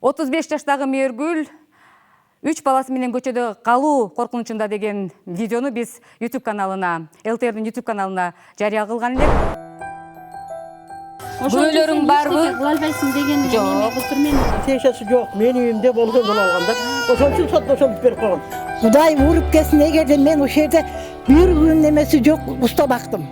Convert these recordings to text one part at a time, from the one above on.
35 жаштагы Мээргүл 3 баласы менен көчөдө калуу коркунучунда деген видеону биз YouTube каналына, ЭлТРдин YouTube каналына жарыя кылган элек. Ошолорун барбы? Кылалбайсың дегени эме былтыр мен. Тешесі жоқ, мен үйімде болған алғанда. Ошол үчүн сот берип койгон. Кудай уруп келсин, эгерде мен ошол жерде бир күн немеси жок уста бактым.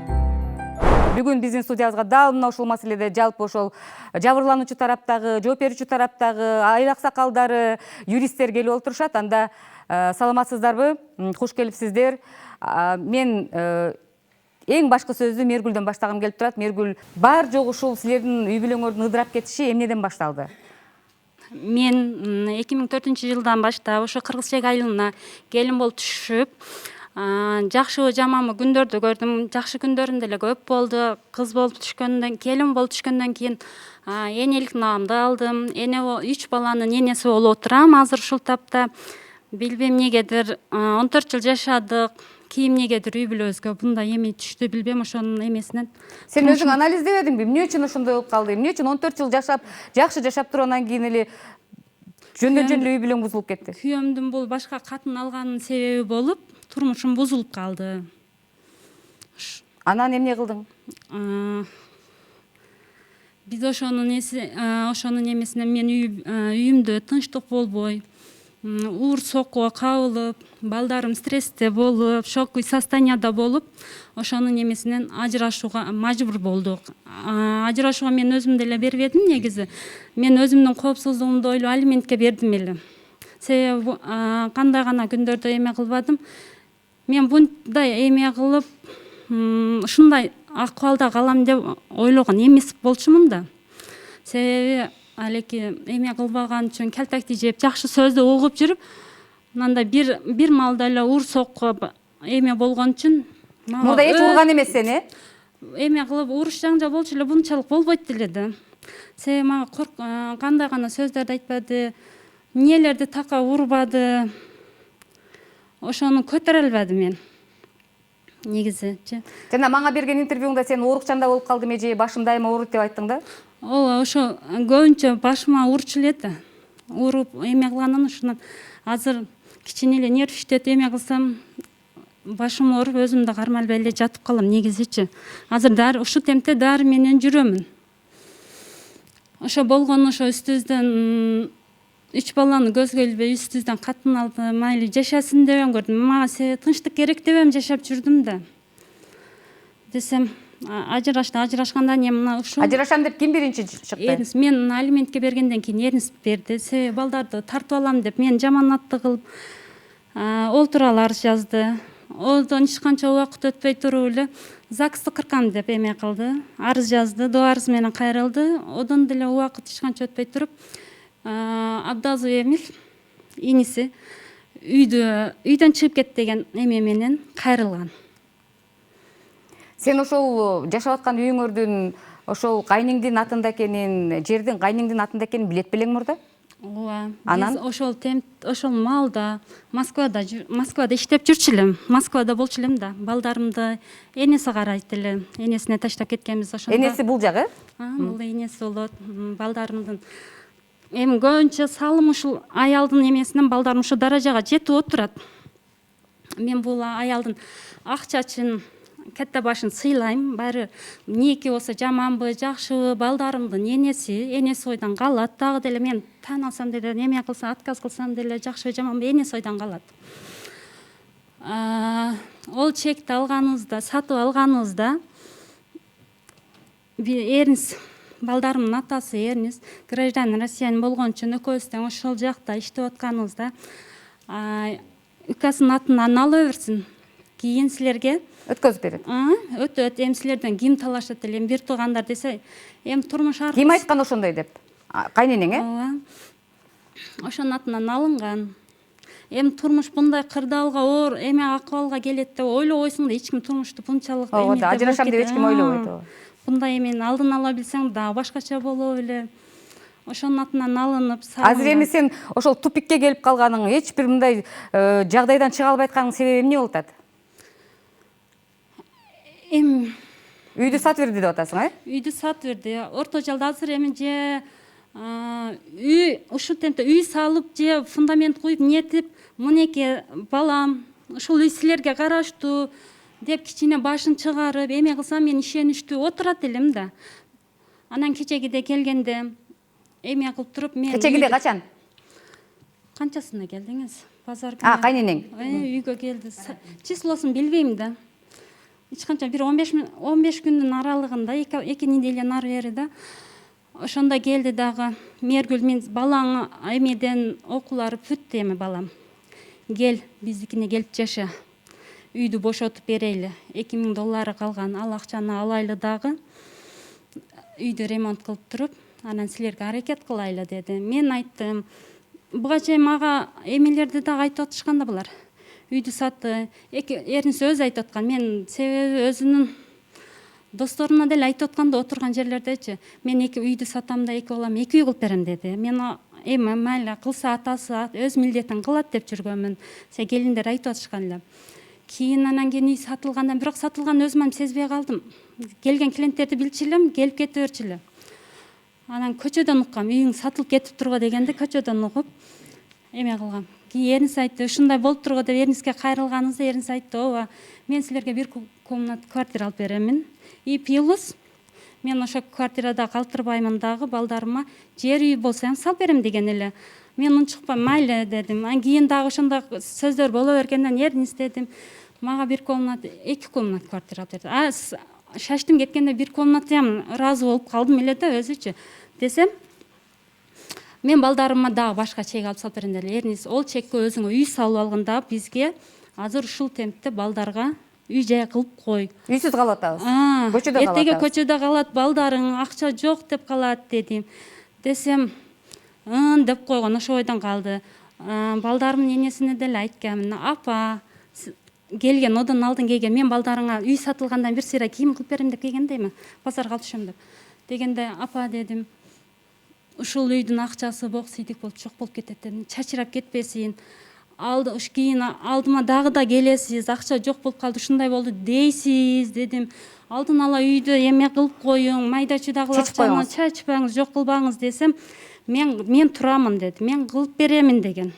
Бүгүн биздин студиябызга дал мына ушул маселеде жалпы ошол жабырлануучу тараптагы, жооп берүүчү тараптагы айыл аксакалдары, юристтер келип отурушат. Анда саламатсыздарбы? Куш келипсиздер. Мен эң башкы сөздү Мээргүлдөн баштагым келип турат. Мээргүл, бар жогу ушул силердин үй бүлөңөрдүн ыдырап кетиши эмнеден башталды? Мен 2004-жылдан баштап ошо Кыргыз чек айылына келин болуп түшүп, жакшы жаманбы күндөрдү көрдүм. Жакшы күндөрүм деле көп болду. Кыз болуп түшкөндөн, келин болуп түшкөндөн кийин энелик наамды алдым. Эне 3 баланын энеси болуп отурам азыр ушул тапта. Билбем негедир 14 жыл жашадык. Кийин негедир үй бүлөбүзгө мындай эме түштү, билбем ошонун эмесинен. Сен өзүң анализдебедиңби? Эмне үчүн ошондой болуп калды? Эмне үчүн 14 жыл жашап, жакшы жашап тургандан кийин эле жөндөн үй бүлөң бузулуп кетти? Күйөөмдүн бул башка катын алганын себеби болуп, турмушум бузулуп калды. Анан эмне кылдың? Биз ошонун эмесинен мен үйүмдө тынчтык болбой, уур соккуга кабылып, балдарым стрессте болуп, шоковый состоянияда болуп, ошонун эмесинен ажырашууга мажбур болдук. Ажырашууга мен өзүм деле бербедим негизи. Мен өзүмдүн коопсуздугумду ойлоп алиментке бердим эле. Себеби кандай гана күндөрдө эме кылбадым. Мен мындай эме кылып, ушундай акыбалда калам деп ойлогон эмес болчумун да. Себеби алеки эме кылбаган үчүн келтекти жеп, жакшы сөздү угуп жүрүп, мындай бир маалда эле уур сокко эме болгон үчүн мурда эч урган эмес сени? Эме кылып уруш жаңжал болчу эле, бунчалык болбойт эле да. Себеби мага кандай гана сөздөрдү айтпады, эмнелерди така урбады. Ошону көтөрө албадым мен. Негизичи. Жана мага берген интервьюңда сен оорукчанда болуп калдым эже, башым дайыма ооруйт деп айттың да? Ооба, ошо көбүнчө башыма урчу эле да. Уруп эме кылгандан ушунан азыр кичине эле нерв иштетип эме кылсам башым ооруп, өзүмдү кармай эле жатып калам негизичи. Азыр ушул темпте дары менен жүрөмүн. Ошо болгон ошо үстүбүздөн 3 баланы көзгө илбей үстүбүздөн катын алды, майли жашасын деп көрдүм. Мага тынчтык керек деп жашап жүрдүм да. Десем, ажырашканда не мына ушул. Ажырашам деп ким биринчи чыкты? Мен алиментке бергенден кийин эрнис берди. Себеби балдарды тартып алам деп мен жаманатты кылып, олтуралар жазды. Одан эч канча убакыт өтпөй туруп эле ЗАГСты кыркам деп эме кылды. Арыз жазды, до арыз менен кайрылды. Одан деле убакыт эч канча өтпөй туруп, Абдазов Эмил иниси үйдөн чыгып кет деген эме менен кайрылган. Сен ошол жашап аткан үйүңөрдүн ошол кайныңдын атында экенин, жердин кайныңдын атында экенин билет белең мурда? Ооба. Анан ошол маалда Москвада иштеп жүрчү элем. Москвада болчу элем да. Балдарымды энеси карайт эле. Энесине таштап кеткенбиз ошондо. Энеси бул жагы? Бул энеси болот. Балдарымдын эми көбүнчө салым ушул аялдын эмесинен балдарым ушу даражага жетип отурат. Мен бул аялдын акчачын, катта башын сыйлайм. Баары ниеки болсо жаманбы, жакшыбы, балдарымдын энеси ойдан калат. Дагы деле мен тан алсам деле, неме кылсам, отказ кылсам деле жакшыбы, жаманбы, энеси ойдан калат. Ол чекти алганыбызда, сатып алганыбызда эрнис, балдарымдын атасы эрнис, гражданин Россиянин болгон үчүн экөөбүз тең ошол жакта иштеп атканыбызда укасын атынан ала берсин. Кийин силерге өткөзүп берет. Өтөт, эми силерден ким талашат эле, эми бир туугандар десе, эми турмуш аркылуу. Ким айткан ошондой деп? Кайненең, Ооба. Ошонун атынан алынган. Эми турмуш мындай кырдаалга, оор эме акыбалга келет деп ойлобойсуң да, эч ким турмушту бунчалык эме деп ажырашам деп эч ким ойлобойт. Мындай эмени алдын ала билсең да башкача боло эле. Ошонун атынан алынып, Азыр эми сен ошол тупикке келип калганың, эч бир мындай жагдайдан чыга албай атканыңдын себеби эмне болуп атат? Үйдү сатып берди деп атасың, Үйдү сатып берди. Орто жалда азыр эми же үй ушул темпте үй салып же фундамент куюп нетип, мынеке балам ушул үй силерге караштуу деп кичине башын чыгарып, эме кылсам мен ишеничтүү отурат элем да. Анан кечегиде келгенде эме кылып туруп мен Кечегиде качан? Канчасына келдиңиз? Базар күнү. Кайненең. Үйгө келди. Числосун билбейм да. Эч канча бир 15 күндүн аралыгында, 2 неделя нары бери да. Ошондо келди дагы. Мергүл, мен балаң эмеден окуулары бүттү эми балам. Кел, биздикине келип жаша. Үйдү бошотуп берели. $2000 калган. Ал акчаны алайлы дагы. Үйдү ремонт кылып туруп, анан силерге аракет кылайлы деди. Мен айттым, буга чейин мага эмелерди дагы айтып атышкан да булар. Үйдү сатты. Эринис өзү айтып аткан. Мен себеби өзүнүн досторуна деле айтып атканда отурган жерлердечи. Мен үйдү сатам да 2 балам 2 үй кылып берем деди. Мен эми майла кылса атасы өз милдетин кылат деп жүргөнмүн. Келиндер айтып атышкан эле. Кийин анан үй сатылгандан, бирок сатылганын өзүм сезбей калдым. Келген клиенттерди билчилем, келип кете берчиле. Анан көчөдөн уккам, үйүң сатылып кетип турго дегенде көчөдөн угуп эме кылгам. Кийин Эрнис айтты, ушундай болуп турго деп Эрниске кайрылганыбызда Эрнис айтты, ооба, мен силерге 1 комнат квартира алып беремин. И плюс мен ошо квартирада калтырбаймын дагы, балдарыма жер үй болсо ham салып берем деген эле. Мен унчукпам, майлы дедим. Анан кийин дагы ошондой сөздөр боло бергенден Эрнис дедим, мага 2 комнат квартира алып берди. Шаштым кеткенде 1 комнатты ham разы болуп калдым эле да өзүчү. Десем, мен балдарыма дагы башка чек алып салып берем деди. Эрнис, ол чекке өзүңө үй салып алганда бизге азыр ушул темпте балдарга үй жай кылып кой. Үйсүз калып атабыз. Көчөдө калып Эртеге атабыз. көчөдө калат, балдарың акча жок деп калат дедим. Десем, деп койгон, ошо ойдон калды. Балдарымдын энесине деле айтканмын, апа, келген одан алдын келген, мен балдарыңа үй сатылгандан бир сыйра кийим кылып берем деп келгендейми, базарга алып түшөм деп. Дегенде, апа дедим, ушул үйдүн акчасы бок сыйдык болуп жок болуп кетет дедим. Чачырап кетпесин. Кийин алдыма дагы да келесиз, акча жок болуп калды, ушундай болду дейсиз дедим. Алдын ала үйдү эме кылып коюң, майда чүйдагы акчаны чачпаңыз, жок кылбаңыз десем, мен турамын деди. Мен кылып беремин деген.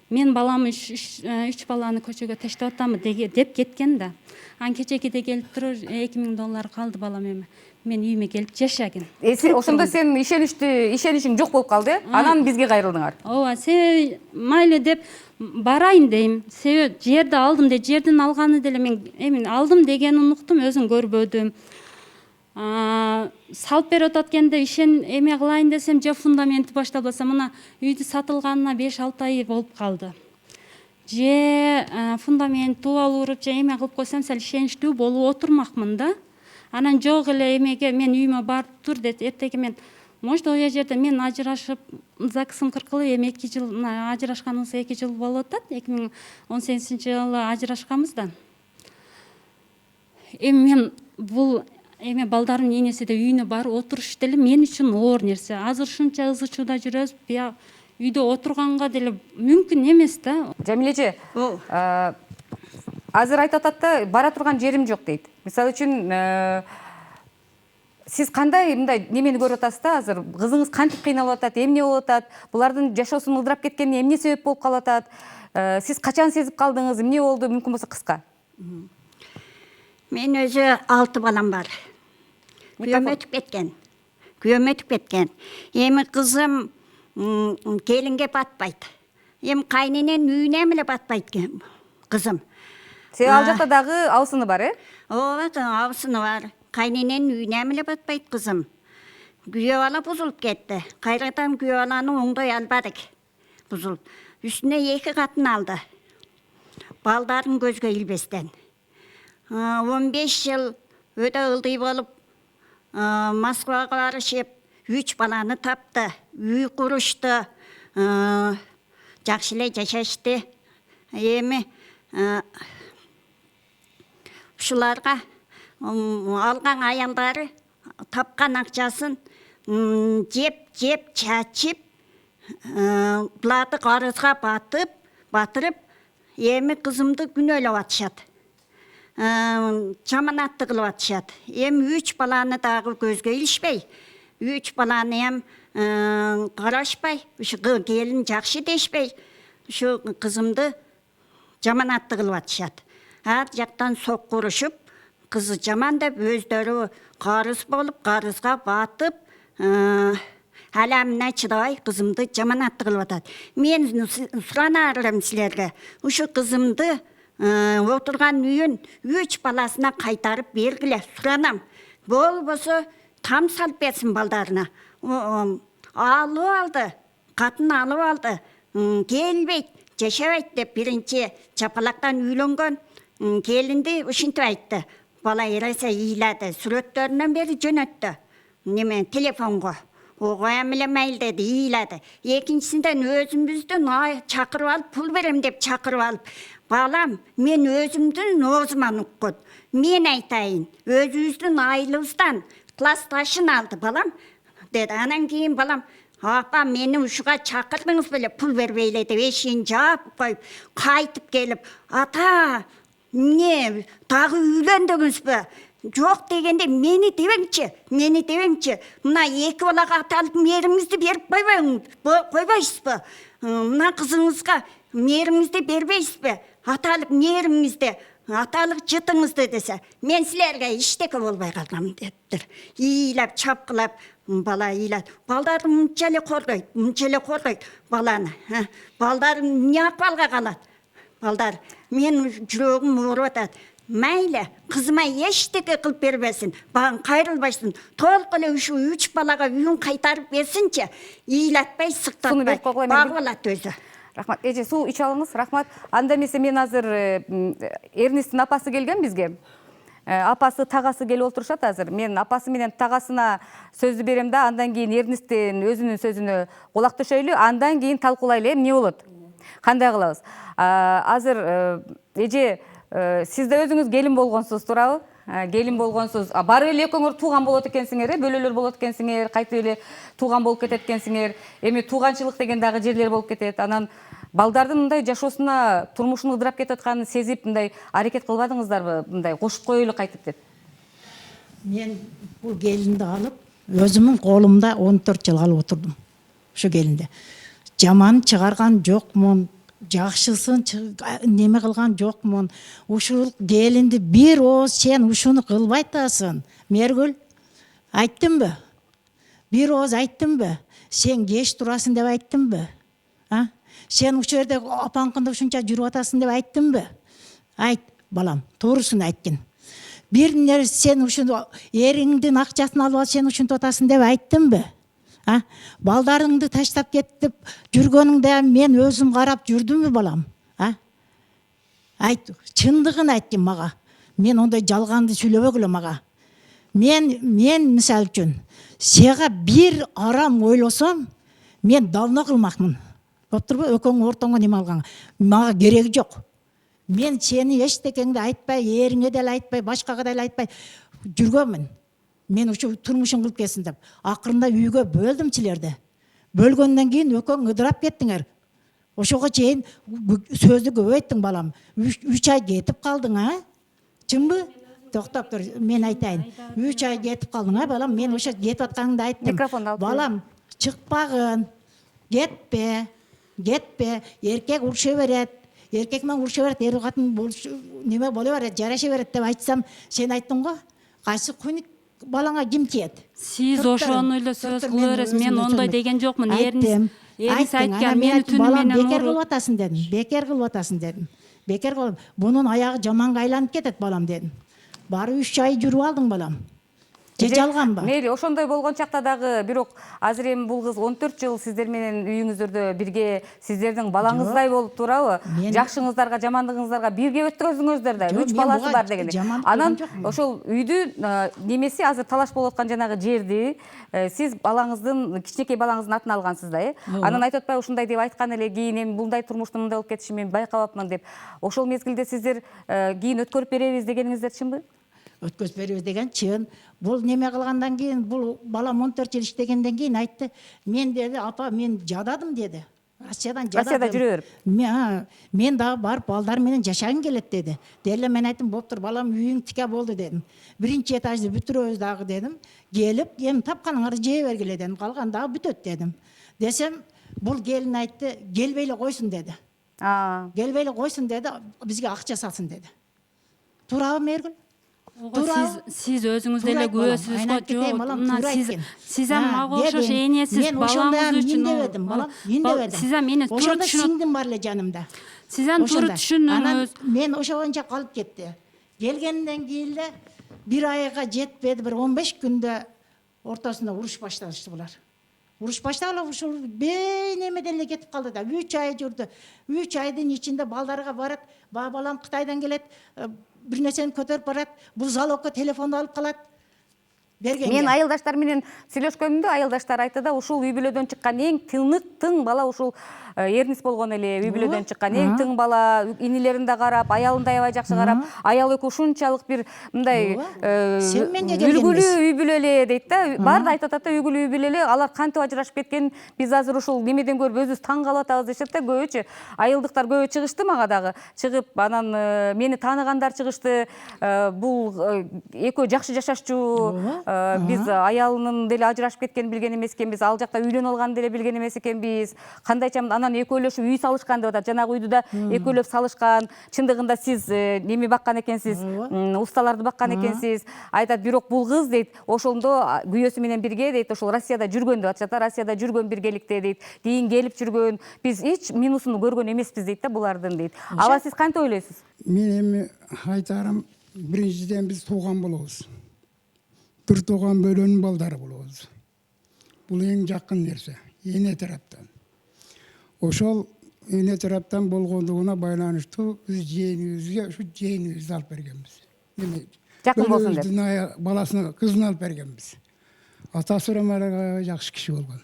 Мен балам 3 баланы көчөгө таштап атамы деп кеткен да. Ан кечекиде келип туруп $2000 калды балам эми. Мен үйүмө келип жашагын. Ошондо сен ишенишиң жок болуп калды, анан бизге кайрылдыңар. Ооба, майлы деп барайын дейм. Себеби жерди алдым деп, жердин алганы деле мен эми алдым дегенин унуктум, өзүм көрбөдүм. Салып берип атат экенде эме кылайын десем, же фундаменти башталбаса, мына үйдү сатылганына 5-6 ай болуп калды. Же фундамент тубал уруп, же эме кылып койсом, сал ишеничтүү болуп отурмакмын да. Анан жок эле эмеге мен үйүмө барып тур деди. Эртеге мен, может, оя жерде мен ажырашып, ЗАГСым кыркылып, эми 2 жыл ажырашканыбызга 2 жыл болуп атат. 2018-жылы ажырашканбыз да. Эми мен бул эме балдарымдын энеси де үйүнө барып отуруш деле мен үчүн оор нерсе. Азыр ушунча ызы чууда жүрөбүз, бия үйдө отурганга деле мүмкүн эмес да. Жамилечи, азыр айтып атат да, бара турган жерим жок дейт. Мисалы үчүн, сиз кандай мындай немени көрүп атасыз да азыр? Кызыңыз кантип кыйналып атат, эмне болуп атат? Булардын жашоосун ылдырап кеткенине эмне себеп болуп калып атат? Сиз качан сезип калдыңыз? Эмне болду? Мүмкүн болсо кыска. Мен өзү 6 балам бар. Күйөөм өтүп кеткен. Эми кызым келинге батпайт. Эми кайненен үйүнө эле батпайт кызым. Себеби ал жакта дагы абысыны бар, Ооба, абысыны бар. Кайненен үйүнө эле батпайт кызым. Күйөө бала бузулуп кетти. Кайрадан күйөө баланы оңдой албадык. Бузулуп. Үстүнө 2 катын алды. Балдарын көзгө илбестен. 15 жыл өтө ылдый болуп, Москвага барышып, 3 баланы тапты, үй курушту, жакшы эле жашашты. Эми ушуларга алган аялдары тапкан акчасын жеп чачып, буларды карызга батырып, эми кызымды күнөөлөп атышат. Жаманатты кылып атышат. Эми 3 баланы дагы көзгө илишпей, 3 баланы карашпай, ушу келин жакшы дешпей, ушу кызымды жаманатты кылып атышат. Ар жактан сокку урушуп, кызы жаман деп өздөрү карыз болуп, карызга батып, аламына чыдабай кызымды жаманатты кылып атат. Мен суранарым силерге, ушу кызымды отурган үйүн 3 баласына кайтарып бергиле, суранам. Болбосо там салып берсин балдарына. Алып алды, катын алып алды, келбейт, жашабайт деп биринчи чапалактан үйлөнгөн келинди ушинтип айтты. Бала эрайса ыйлады, сүрөттөрүнөн бери жөнөттү. Неме телефонго. Огоям эле майыл деди, ыйлады. Экинчисинден өзүмүздүн чакырып алып, пул берем деп чакырып алып, балам, мен өзүмдүн оозуман уккут. Мен айтайын, өзүбүздүн айылыбыздан классташын алды балам, деди. Анан кийин балам, апа, мени ушуга чакырдыңыз беле, пул бербей эле деп эшигин жаап коюп, кайтып келип, ата, эмне, дагы үйлөндүңүзбү? Жок дегенде мени дебеңчи. Мына 2 балага аталып мээримизди берип койбойсузбу? Мына кызыңызга мээримизди бербейсизби? Аталып мээримизди, аталык жытыңызды десе, мен силерге иштеке болбой калам дептир. Ыйлап, чапкылап, бала ыйлат. Балдар мынча эле коргойт баланы. Балдар эмне акыбалга калат? Балдар, мен жүрөгүм ооруп атат. Майлы, кызыма эчтеке кылып бербесин, багын кайрылбайсың. Толук эле ушу 3 балага үйүн кайтарып берсинчи, ыйлатпай, сыктатпай, багып алат өзү. Рахмат. Эже, суу ич алыңыз. Рахмат. Анда эмесе мен азыр Эрнисттин апасы келген бизге. Апасы, тагасы келип отурушат азыр. Мен апасы менен тагасына сөздү берем да, андан кийин Эрнисттин өзүнүн сөзүнө кулак төшөйлү, андан кийин талкуулайлы, эмне болот? Кандай кылабыз? Азыр эже, сиз да өзүңүз келин болгонсуз, туурабы? Келин болгонсуз. Бары эле экөөңөр тууган болот экенсиңер, бөлөлөр болот экенсиңер, кайтып эле тууган болуп кетет экенсиңер. Эми тууганчылык деген дагы жерлер болуп кетет. Анан балдардын мындай жашоосуна, турмушун ыдырап кетип атканын сезип, мындай аракет кылбадыңыздарбы? Мындай кошуп коелу кайтып деп. Мен бул келинди алып, өзүмүн колумда 14 жыл алып отурдум. Ушу келинди. Жаман чыгарган жокмун, жакшысын неме кылган жокмун. Ушул келинди бир ооз сен ушуну кылбай атасың. Мергүл, айттымбы? Бир ооз айттымбы? Сен кеч турасың деп айттымбы? Сен ушул жерде апаңкында ушунча жүрүп атасың деп айттымбы? Айт, балам, туурусун айткын. Бир нерсе сен ушуну эриңдин акчасын алып ал, сен ушинтип атасың деп айттымбы? Балдарыңды таштап кетип жүргөнүңдө мен өзүм карап жүрдүмбү, балам? Айт, чындыгын айткын мага. Мен ондай жалганды сүйлөбөгүлө мага. Мен мисалы үчүн сага бир арам ойлосом, мен давно кылмакмын. Боптурбу, экөөң ортоңго неме алганга. Мага кереги жок. Мен сени эчтекеңди айтпай, эриңе деле айтпай, башкага деле айтпай жүргөнмүн. Мен ушу турмушун кылып кетсин деп. Акырында үйгө бөлдүм силерди. Бөлгөндөн кийин экөөң ыдырап кеттиңер. Ошого чейин сөздү көбөйттүң, балам. 3 ай кетип калдың, Чынбы? Токтоп тур, мен айтайын. 3 ай кетип калдың, балам. Мен ошо кетип атканыңды айттым. Балам, чыкпагын. Кетпе. Эркек уруша берет. Эркек менен уруша берет, эр катын неме боло берет, жараша берет деп айтсам, сен айттың го? Кайсы куйник балаңа ким тиет? Сиз ошону эле сөз кыла бересиз. Мен ондай деген жокмун. Эрис айткан, мени түнү менен бекер кылып атасың дедим. Бекер кылып. Бунун аягы жаманга айланып кетет, балам дедим. Бары 3 ай жүрүп алдың, балам. Же жалганбы? Мейли, ошондой болгон чакта дагы, бирок азыр эми бул кыз 14 жыл сиздер менен үйүңүздөрдө бирге, сиздердин балаңыздай болуп турабы? Жакшыңыздарга, жамандыгыңыздарга бирге өткөздүңүздөр да, 3 баласы бар дегенде. Анан ошол үйдүн немеси азыр талаш болуп аткан жанагы жерди сиз балаңыздын, кичинекей балаңыздын атын алгансыз да, Анан айтып атпайбы, ушундай деп айткан эле, кийин эми мындай турмуштун мындай болуп кетишин мен байкабапмын деп. Ошол мезгилде сиздер кийин өткөрүп беребиз дегениңиздер чынбы? Өткөзүп беребиз деген чын. Бул неме кылгандан кийин, бул балам 14 жыл иштегенден кийин айтты. Мен деди, апа, мен жададым деди. Россияда жүрө берип. Мен дагы барып балдар менен жашагым келет деди. Деле мен айттым, "Боптур, балам, үйүң тике болду" дедим. Биринчи этажды бүтүрөбүз дагы дедим. Келип, эми тапканыңарды жей бергиле дедим. Калган дагы бүтөт дедим. Десем, бул келин айтты, "Келбейле койсун" деди. Келбейле койсун деди, бизге акча салсын деди. Туурабы Мээргүл? Сиз өзүңүз деле күбөсүз го. Сиз мага окшош энесиз, балаңыз үчүн. Сиз мени туура түшүнөт. Сиңдим бар эле жанымда. Сиз туура түшүнүңүз. Мен ошончо калып кетти. Келгенден кийин эле бир айга жетпеди, бир 15 күндө ортосунда уруш башташты булар. Уруш баштагыла ушул бейнемеден эле кетип калды да. 3 ай жүрдү. 3 айдын ичинде балдарга барат, балам Кытайдан келет, бир нерсени көтөрүп барат, бул залогко телефонду алып калат. Мен айылдаштар менен сүйлөшкөнүмдө айылдаштар айтты да, ушул үй бүлөдөн чыккан эң тың бала ушул Эрнис болгон эле. Үй бүлөдөн чыккан эң тың бала, инилерин да карап, аялын да аябай жакшы карап, аял экөө ушунчалык бир мындай үлгүлүү үй бүлө эле дейт да. Баары да айтып атат да, үлгүлүү үй бүлө эле. Алар кантип ажырашып кеткен, биз азыр ушул немеден көрүп өзүбүз таң калып атабыз дешет да. Көбүчө айылдыктар көбү чыгышты мага дагы. Чыгып, анан мени тааныгандар чыгышты. Бул экөө жакшы жашашчу. Биз аялынын деле ажырашып кеткенин билген эмес экенбиз, ал жакта үйлөнүп алганын деле билген эмес экенбиз. Кандайча анан экөөлөшүп үй салышкан деп атат. Жанагы үйдү да экөөлөп салышкан. Чындыгында сиз неме баккан экенсиз, усталарды баккан экенсиз. Айтат, бирок бул кыз дейт, ошондо күйөөсү менен бирге дейт, ошол Россияда жүргөн деп атышат. Россияда жүргөн биргеликте дейт. Кийин келип жүргөн. Биз эч минусун көргөн эмеспиз дейт да булардын дейт. Аба сиз кантип ойлойсуз? Мен эми айтарым, биринчиден биз тууган болобуз. Бир тууган бөлөнүн балдары болобуз. Бул эң жакын нерсе, эне тараптан. Ошол эне тараптан болгондугуна байланыштуу биз жээнибизге ушу жээнибизди алып бергенбиз. Жакын болсун деп. Баласына кызын алып бергенбиз. Атасы Ромалага жакшы киши болгон.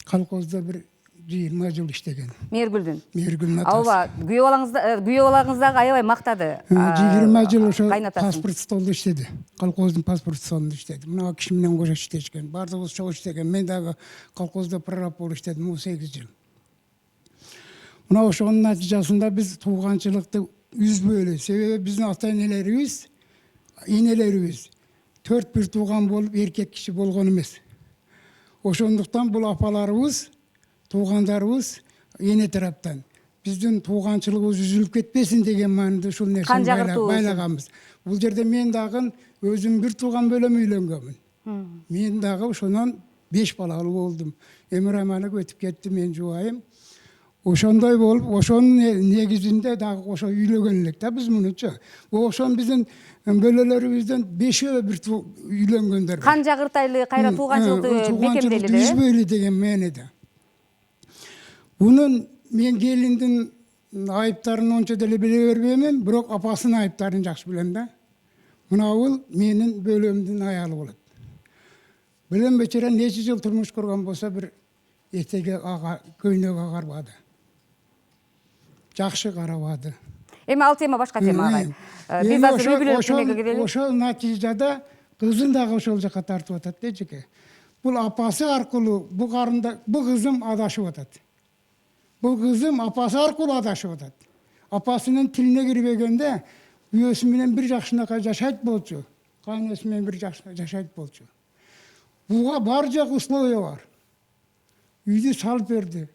Колхоздо бир 20 жыл иштеген. Мээргүлдүн атасы. Ооба, күйөө балаңыздагы аябай мактады. 20 жыл ошо паспорт столдо иштеди. Колхоздун паспорт столунда иштеди. Мына киши менен кошо иштешкен. Бардыгыбыз чогуу иштеген. Мен дагы колхоздо прораб болуп иштедим 18 жыл. Мына ошонун натыйжасында биз тууганчылыкты үзбөйлү. Себеби биздин ата-энелерибиз, энелерибиз 4 тууган болуп эркек киши болгон эмес. Ошондуктан бул апаларыбыз, туугандарыбыз эне тараптан биздин тууганчылыгыбыз үзүлүп кетпесин деген мааниде ушул нерсени байлаганбыз. Бул жерде мен дагы өзүм бир тууган бөлөм үйлөнгөнмүн. Мен дагы ошонон 5 балалуу болдум. Эми Ромалга өтүп кетти, мен жубайым. Ошондой болуп, ошонун негизинде дагы ошо үйлөнгөн элек да биз мунучу. Ошон биздин бөлөлөрүбүздөн 5-өө бир үйлөнгөндөр. Кан жагыртайлы кайра тууганчылыкты бекемдели де. Үзбөйлү деген мааниде. Bunun men gelindin ayıplarını onca dele bile vermeyemem, bırak apasının ayıplarını жақсы bilem de. Mına ol menin bölümdün ayalı olup. Bilem beçeren neçe yıl turmuş kurgan bolsa bir etege köynöge qarbadı. Жақсы қарабады. Эми ал тема башка тема агай. Биз азыр үй бүлө кирели. Ошол натыйжада кызын дагы ошол жака тартып атат да жеке. Бул апасы аркылуу бу карында бу кызым адашып атат. Bu kızım apası arkalı adaşı odat. Apasının tiline girmegende üyesinden bir yaşına yaşayıp bolçu. Kaynesinden bir yaşına yaşayıp bolçu. Buğa barca условия var. Үйдү салып берди.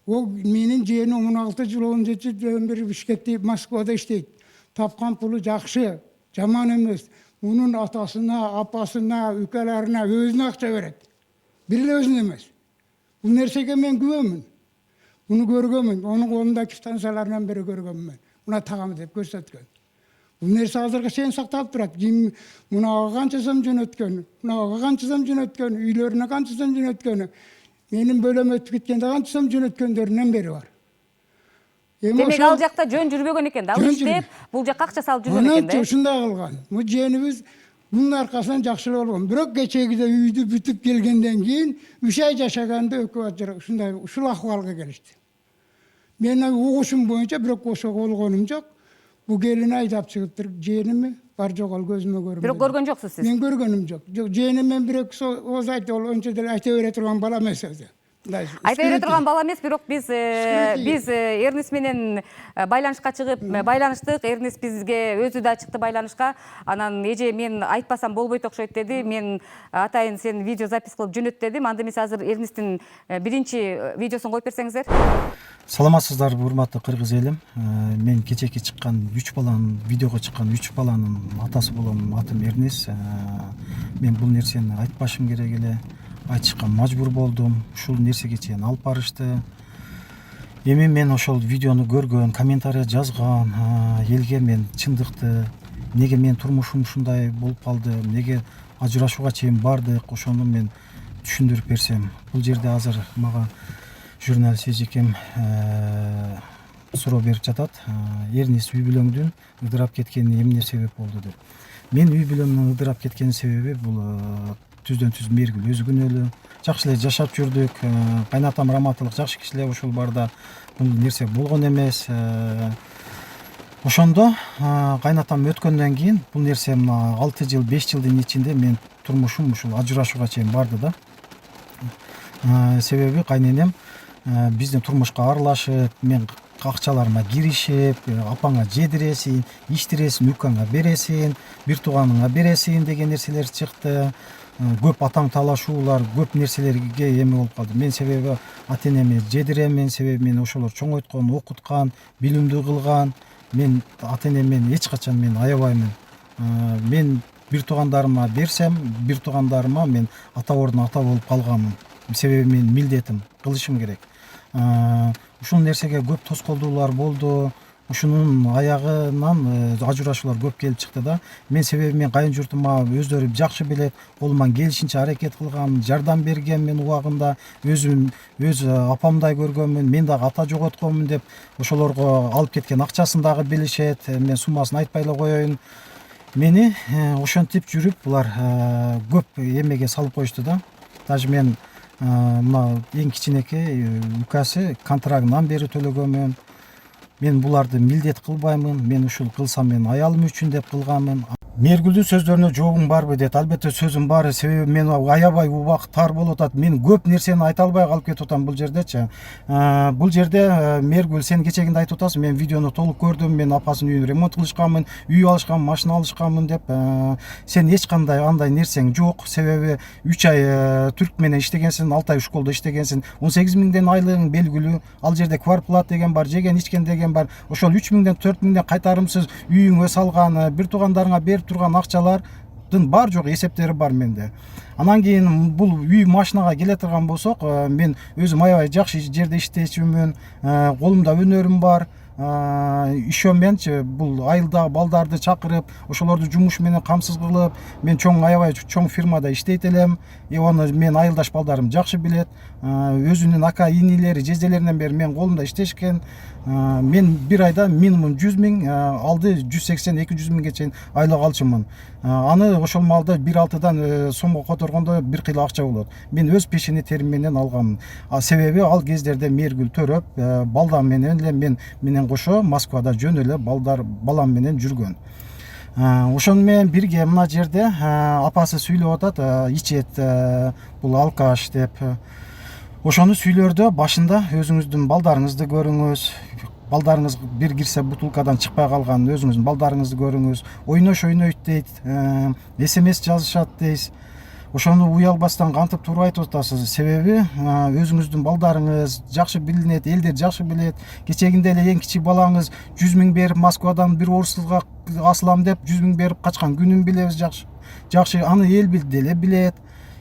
O menin jeğenim 16 yıl 17 yıl bir Bişkek'te Moskva'da işteydi. Tapkan pulu жақсы, jaman emes. Bunun atasına, apasına, ülkelerine özüne akça veret. Biri özüne emes. Bu nersege men güvönmün. Bunu görgönmün. Onun kolundaki stansiyalarından biri görgönmün. Buna tagamı dep göstertken. Bu nerse hazırga sen saktap durat. Buna kançasam jönötkön. Buna kançasam jönötkön. Üylerine kançasam jönötkön. Benim bölüm ötüp gitken de kançasam jönötkönlerinden beri var. Demek al jakta jön жүрбөгөн экен да. Ал иштеп, бул жакка акча салып жүргөн экен да. Ana ушундай кылган. Бу жээнибиз bunun arkasından жақсылы болгон. Бирок кечегиде үйдү бүтүп келгенден кийин 3 ай жашаганда экөө ажыр ушундай ушул акыбалга келишти. Мен угушум боюнча бирок ошо болгонум жок. Бу келин айдап чыгыптыр жээними бар жок ал көзүмө көрмөдүм. Бирок көргөн жоксуз сиз. Мен көргөнүм жок. Жок жээним мен бирок ооз айтты, ол ончо деле айта бере турган бала эмес өзү. Айта бере турган бала эмес, бирок биз Эрнест менен байланышка чыгып байланыштык. Эрнест бизге өзү да чыкты байланышка. Анан эже мен айтпасам болбойт окшойт деди. Мен атайын сен видео запись кылып жөнөт дедим. Анда эмес азыр Эрнесттин биринчи видеосун коюп берсеңиздер. Саламатсыздарбы, урматтуу кыргыз элим. Мен кечеки чыккан 3 баланын, видеого чыккан 3 баланын атасы болом. Атым Эрнест. Мен бул нерсени айтпашым керек эле. Айтышка мажбур болдум. Ушул нерсеге чейин алып барышты. Эми мен ошол видеону көргөн, комментарий жазган, элге мен чындыкты, неге мен турмушум ушундай болуп калды, неге ажырашууга чейин бардык, ошону мен түшүндүрүп берсем. Бул жерде азыр мага журналист эжекем суроо берип жатат. Эрнест үй бүлөңдүн ыдырап кеткенине эмне себеп болду деп. Мен үй бүлөмдүн ыдырап кеткен себеби бул түздөн түз мезгил өзү күнөөлүү. Жакшы эле жашап жүрдүк. Кайнатам раматылык жакшы киши эле, ушул барда бул нерсе болгон эмес. Ошондо кайнатам өткөндөн кийин бул нерсе 6 жыл 5 жылдын ичинде мен турмушум ушул ажырашууга чейин барды да. Себеби кайненем биздин турмушка аралашып, мен акчаларыма киришип, апаңа жедиресиң, иштиресиң, үкаңа бересиң, бир тууганыңа бересиң деген нерселер чыкты. Көп атаң талашуулар, көп нерселерге эме болуп калды. Мен себеби ата-энеме жедиремен, себеби мен ошолор чоңойткон, окуткан, билимдүү кылган. Мен ата-энемден эч качан мен аябаймын. Мен бир туугандарыма берсем, бир туугандарыма мен ата ордун ата болуп калганмын. Себеби мен милдетим, кылышым керек. Ушул нерсеге көп тоскоолдуулар болду. Ушунун аягынан ажырашуулар көп келип чыкты да. Мен себеби мен кайын журтума өздөрү жакшы билет, колуман келишинче аракет кылгам, жардам берген мен убагында, өз апамдай көргөнмүн, мен дагы ата жоготконмун деп ошолорго алып кеткен акчасын дагы билишет. Мен суммасын айтпай эле коеюн. Мени ошентип жүрүп булар көп эмеге салып коюшту да. Даже мен мына эң кичинекей укасы контрагынан бери төлөгөнмүн. Мен буларды милдет кылбаймын. Мен ушул кылсам мен аялым үчүн деп кылганмын. Мергүлдүн сөздөрүнө жообуң барбы дейт. Албетте сөзүм бар. Себеби мен аябай убакыт тар болуп атат. Мен көп нерсени айта албай калып кетип атам бул жердечи. Бул жерде Мергүл сен кечегинде айтып атасың, мен видеону толук көрдүм. Мен апасынын үйүн ремонт кылышканмын, үй алышканмын, машина алышканмын деп. Сен эч кандай андай нерсең жок. Себеби 3 ай түрк менен иштегенсиң, 6 ай школдо иштегенсиң. 18 миңден айлыгың белгилүү. Ал жерде квартплата деген бар, жеген ичкен деген бар. Ошол 3 миңден 4 миңден кайтарымсыз үйүңө салган, бир туугандарыңа берип турган акчалардын бар жок эсептери бар менде. Анан кийин бул үй машинага келе турган болсок, мен өзүм аябай жакшы жерде иштечүмүн, колумда өнөрүм бар. Ишөменчи бул айылдагы балдарды чакырып, ошолорду жумуш менен камсыз кылып, мен аябай чоң фирмада иштейт элем. Оны мен айылдаш балдарым жакшы билет. Өзүнүн ака инилери, жезделеринен бери мен колумда иштешкен. Мен бир айда минимум 100 миң, алды 180-200 миңге чейин айлык алчумун. Аны ошол малды 1.6-дан сомго которгондо бир кыйла акча болот. Мен өз пешене терим менен алганмын. Себеби ал кездерде Мергүл төрөп, балдам менен эле менен кошо Москвада жөн эле балам менен жүргөн. Ошону менен бирге мына жерде апасы сүйлөп атат, ичет, бул алкаш деп. Ошону сүйлөрдө башында өзүңүздүн балдарыңызды көрүңүз. Балдарыңыз бир кирсе бутылкадан чыкпай калган өзүңүздүн балдарыңызды көрүңүз. Ойнойт дейт, СМС жазышат дейт. Ошону уялбастан кантип туура айтып атасыз. Себеби өзүңүздүн балдарыңыз жакшы билинет, элдер жакшы билет. Кечегинде эле эң кичи балаңыз 100 миң берип Москвадан бир орус кызга асылам деп 100 миң берип качкан күнүн билебиз жакшы. Аны эл деле билет.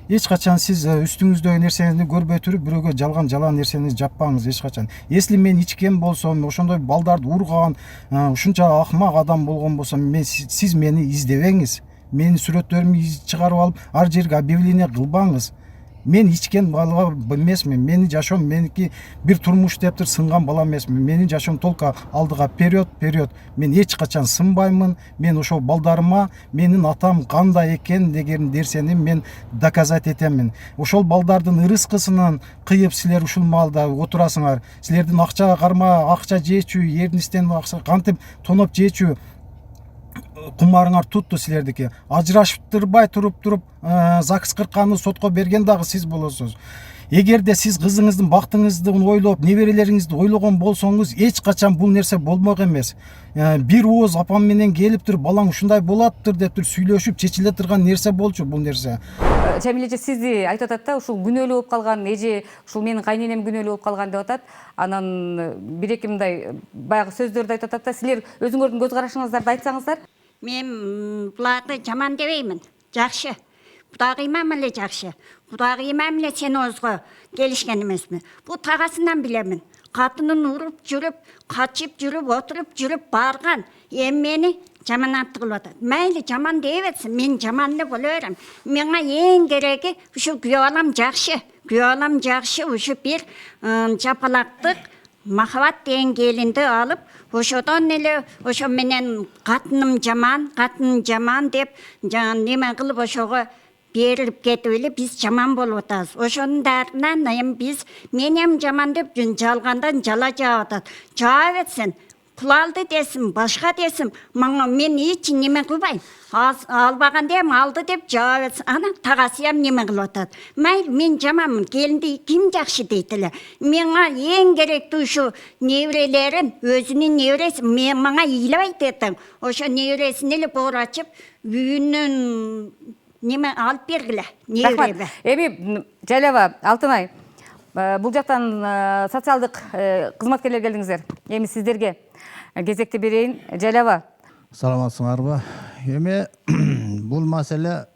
Эч качан сиз үстүңүздөгү нерсени көрбөй туруп бирөөгө жалган нерсени жаппаңыз эч качан. Если мен ичкен болсом, ошондой балдарды урган, ушунча акмак адам болгон болсом, сиз мени издебеңиз. Менин сүрөттөрүмдү чыгарып алып, ар жерге объявление кылбаңыз. Мен ичкен бала эмесмин. Менин жашоом меники бир турмуш дептир сынган бала эмесмин. Менин жашоом толко алдыга вперед. Мен эч качан сынбаймын. Мен ошол балдарыма менин атам кандай экен деген нерсени мен доказать этемин. Ошол балдардын ырыскысынан кыйып силер ушул маалда отурасыңар. Силердин акчага карма, акча жечүү, Эрнесттен кантип тоноп жечүү кумарыңар тутту силердики. Ажыраштырбай туруп ЗАГС кырканы сотко берген дагы сиз болосуз. эгерде сиз кызыңыздын бактыңызды ойлоп, неберелериңизди ойлогон болсоңуз, эч качан бул нерсе болмок эмес. Бир ооз апам менен келип туруп, балаң ушундай болаптыр деп туруп сүйлөшүп чечиле турган нерсе болчу бул нерсе. Жамил эже сизди айтып атат да, ушул күнөөлүү болуп калган, эже ушул менин кайненем күнөөлүү болуп калган деп атат. Анан бир-эки мындай баягы сөздөрдү айтып атат да, силер өзүңөрдүн көз карашыңыздарды айтсаңыздар. Мен буларды жаман дебеймин, жакшы. Кудагыймам эле жакшы. Кудагыймам эле сен озго келишкен эмесмин. Бу тагасынан билемин. Катынын уруп жүрүп, качып жүрүп, отуруп жүрүп барган. Мени жаманаттык кылып атат. Мейли жаман дей берсин, мен жаман эле боло берем. Мага эң кереги ушу күйөө балам жакшы. Күйөө балам жакшы, ушу бир жапалактык махаббат деген келинди алып, ошодон эле ошо менен катыным жаман деп неме кылып ошого берилип кетип эле биз жаман болуп атабыз. Ошонун дарынан эми мен жаман деп жалгандан жала жаап атат. Жаа берсин, кулалды десин, башка десин, мен эч неме кылбайм. Албаган дем алды деп жаа берсин. Анан тагасыям неме кылып атат. Майли, мен жаманмын, келинди ким жакшы дейт эле. Мага эң керектүү ушу неберелерим, өзүнүн небереси, мага ыйлабайт этең. Ошо небересин эле боорачып, үйүнүн неме алып бергиле. Рахмат. Эми Жаляба, Алтынай, бул жактан социалдык кызматкерлер келдиңиздер. Эми сиздерге кезекти берейин. Жаляба. Саламатсыңарбы? Эми бул маселе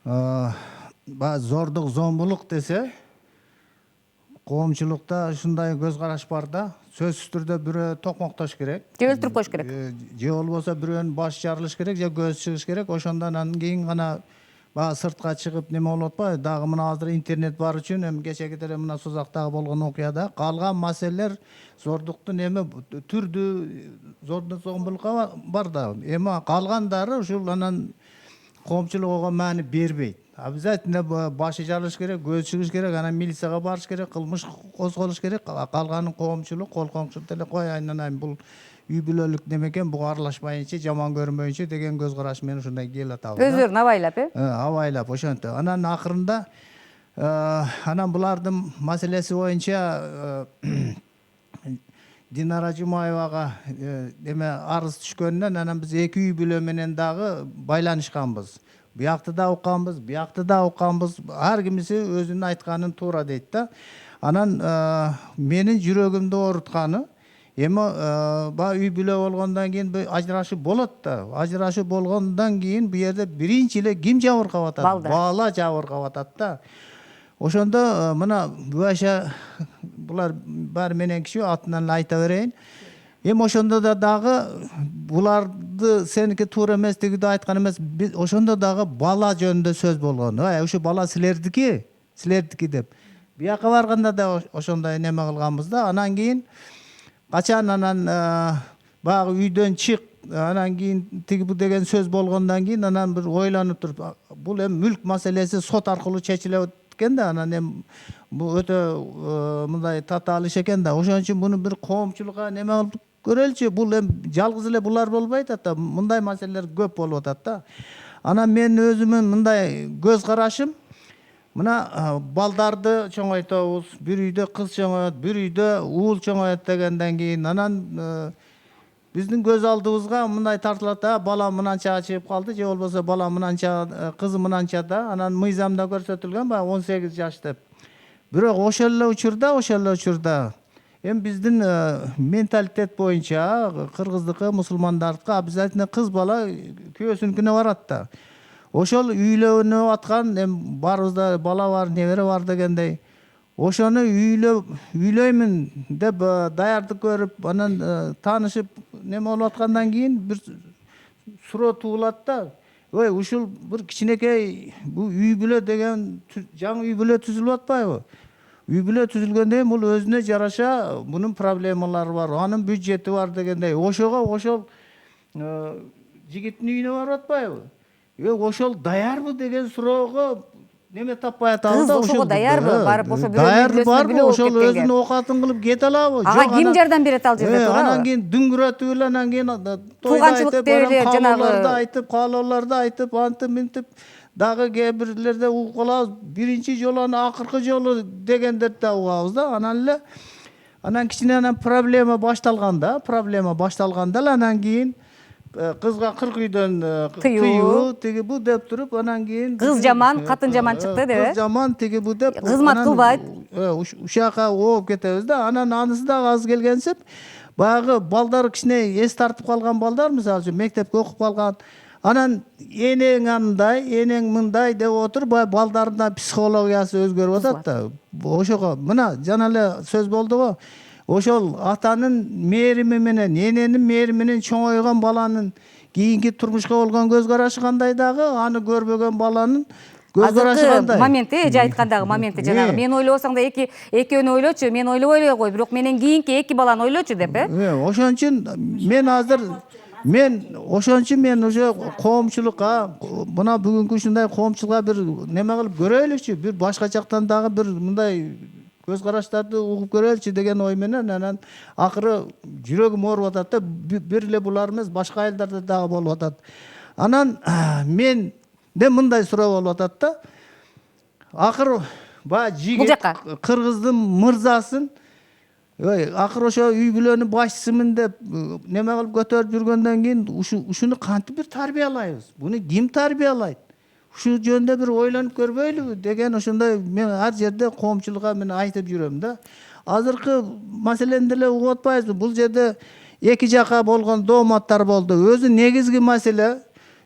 зордук, зомбулук десе, коомчулукта ушундай көз караш бар да, сөзсүз түрдө бирөө токмоктош керек. Же өлтүрүп коюш керек. Же болбосо бирөөнүн башы жарылыш керек, же көзү чыгыш керек. Ошондон кийин гана сыртка чыгып неме болуп атпайбы? Дагы мына азыр интернет бар үчүн, эми кечеги деле мына Созактагы болгон окуяда калган маселелер зордуктун эми түрдүү зомбулукка бар да. Эми калгандары ушул анан коомчулук ого маани бербейт. Обязательно башы жарылыш керек, көзү чыгыш керек, анан милицияга барыш керек, кылмыш козголуш керек. Калганын коомчулук, кол коомчулук деле кой айнанайын бул үй бүлөлүк немекен, буга аралашпайынчы, жаман көрүнбөйүнчү деген көз караш менен ушундай кел атабыз. Өздөрүн абайлап, абайлап ошентип. Анан акырында анан булардын маселеси боюнча Динара Жумаевага эме арыз түшкөнүнөн анан биз эки үй бүлө менен дагы байланышканбыз. Буякты да укканбыз, буякты да укканбыз. Ар кимиси өзүнүн айтканын туура дейт да. Анан менин жүрөгүмдү оорутканы эми үй бүлө болгондон кийин ажырашуу болот да. Ажырашуу болгондон кийин бу жерде биринчи эле ким жабыркап атат? Бала жабыркап атат да. Ошондо мына Буаша булар баары менен киши атынан эле айта берейин. Эми ошондо дагы буларды сеники туура эмес, тигиди айткан эмес. Ошондо дагы бала жөнүндө сөз болгон. Ушу бала силердики деп. Бияка барганда да ошондой неме кылганбыз да. Анан кийин качан анан баягы үйдөн чык, анан кийин тиги бу деген сөз болгондон кийин анан бир ойлонуп туруп, бул эми мүлк маселеси сот аркылуу чечилет экен да, анан эми бул өтө мындай татаал иш экен да. Ошон үчүн муну бир коомчулукка неме кылып көрөлчү. Бул эми жалгыз эле булар болбой атат да, мындай маселелер көп болуп атат да. Анан мен өзүмүн мындай көз карашым, мына балдарды чоңойтобуз, бир үйдө кыз чоңоет, бир үйдө уул чоңоет дегенден кийин анан биздин көз алдыбызга мындай тартылат да, бала мынанча чыгып калды, же болбосо бала мынанча, кызы мынанча да, анан мыйзамда көрсөтүлгөн баягы 18 жаш деп. Бирок ошол эле учурда эми биздин менталитет боюнча кыргыздыкы, мусулмандардыкы обязательно кыз бала күйөөсүнүкүнө барат да. Ошол үйлөнүп аткан, эми баарыбызда бала бар, небере бар дегендей. Ошону үйлөймүн деп даярдык көрүп, анан таанышып неме болуп аткандан кийин бир суроо туулат да. Ой, ушул бир кичинекей бул үй бүлө деген жаңы үй бүлө түзүлүп атпайбы? Үй бүлө түзүлгөндөн кийин бул өзүнө жараша мунун проблемалары бар, анын бюджети бар дегендей. Ошол жигиттин үйүнө барып атпайбы? Ошол даярбы деген суроого неме таппай атабыз Кыз да ошого даярбы? Барып ошо бирөөнүн даяр үйлөсүнө барбы билип ошол кеткенге? өзүнүн оокатын кылып кете алабы? Ага ким жардам берет ал жерде, туурабы? Анан кийин дүңгүрөтүп эле, анан кийин Тууганчылык деле жанагы каалоолорду айтып, антип минтип дагы кээ бирлерде угуп калабыз. Биринчи жолу аны акыркы жолу дегендерди да угабыз да. Анан кичине проблема башталганда эле анан кийин кызга 40 үйдөн тыюу тиги бу деп туруп, анан кийин кыз жаман, катын жаман чыкты деп. Кыз жаман тиги бу деп Кызмат кылбайт. Ушака ооп кетебиз да. Анан анысы дагы аз келгенсип, баягы балдар кичине эс тартып калган балдар, мисалы үчүн мектепке окуп калган. Анан энең андай, энең мындай деп отуруп, баягы балдардын да психологиясы өзгөрүп атат да. Ошого мына жана эле сөз болду го. Ошол атанын мээрими менен, эненин мээрими менен чоңойгон баланын кийинки турмушка болгон көз карашы кандай дагы, аны көрбөгөн баланын көз карашы кандай. Моменти, эже айткандагы моменти жанагы мен ойлобосоң да экөөнү ойлочу, мен ойлобой эле кой, бирок менен кийинки эки баланы ойлочу деп, Ошон үчүн мен уже коомчулукка, мына бүгүнкү ушундай коомчулукка бир неме кылып көрөлүчү, бир башка жактан дагы бир мындай көз караштарды угуп көрөлүчү деген ой менен, анан акыры жүрөгүм ооруп атат да, бир эле булар эмес, башка айылдарда дагы болуп атат. Анан менде мындай суроо болуп атат да. Акыры баягы жигит кыргыздын мырзасын, акыры ошо үй бүлөнүн башчысымын деп неме кылып көтөрүп жүргөндөн кийин ушуну кантип бир тарбиялайбыз? Буну ким тарбиялайт? Ушу жөнүндө бир ойлонуп көрбөйлүбү деген ошондой мен ар жерде коомчулукка мен айтып жүрөм да. Азыркы маселени деле угуп атпайбызбы? Бул жерде эки жака болгон дооматтар болду. Өзү негизги маселе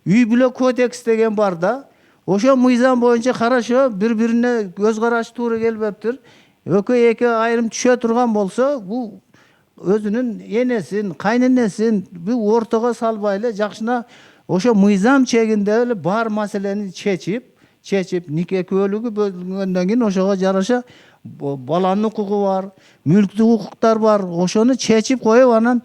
үй бүлө кодекс деген бар да. Ошо мыйзам боюнча хорошо, бири-бирине көз карашы туура келбептир. Экөө эки айрым түшө турган болсо, бул өзүнүн энесин, кайненесин бул ортого салбай эле жакшына ошо мыйзам чегинде эле бар маселени чечип, нике куөлүгү бөлүнгөндөн кийин ошого жараша баланын укугу бар, мүлктүк укуктар бар, ошону чечип коюп, анан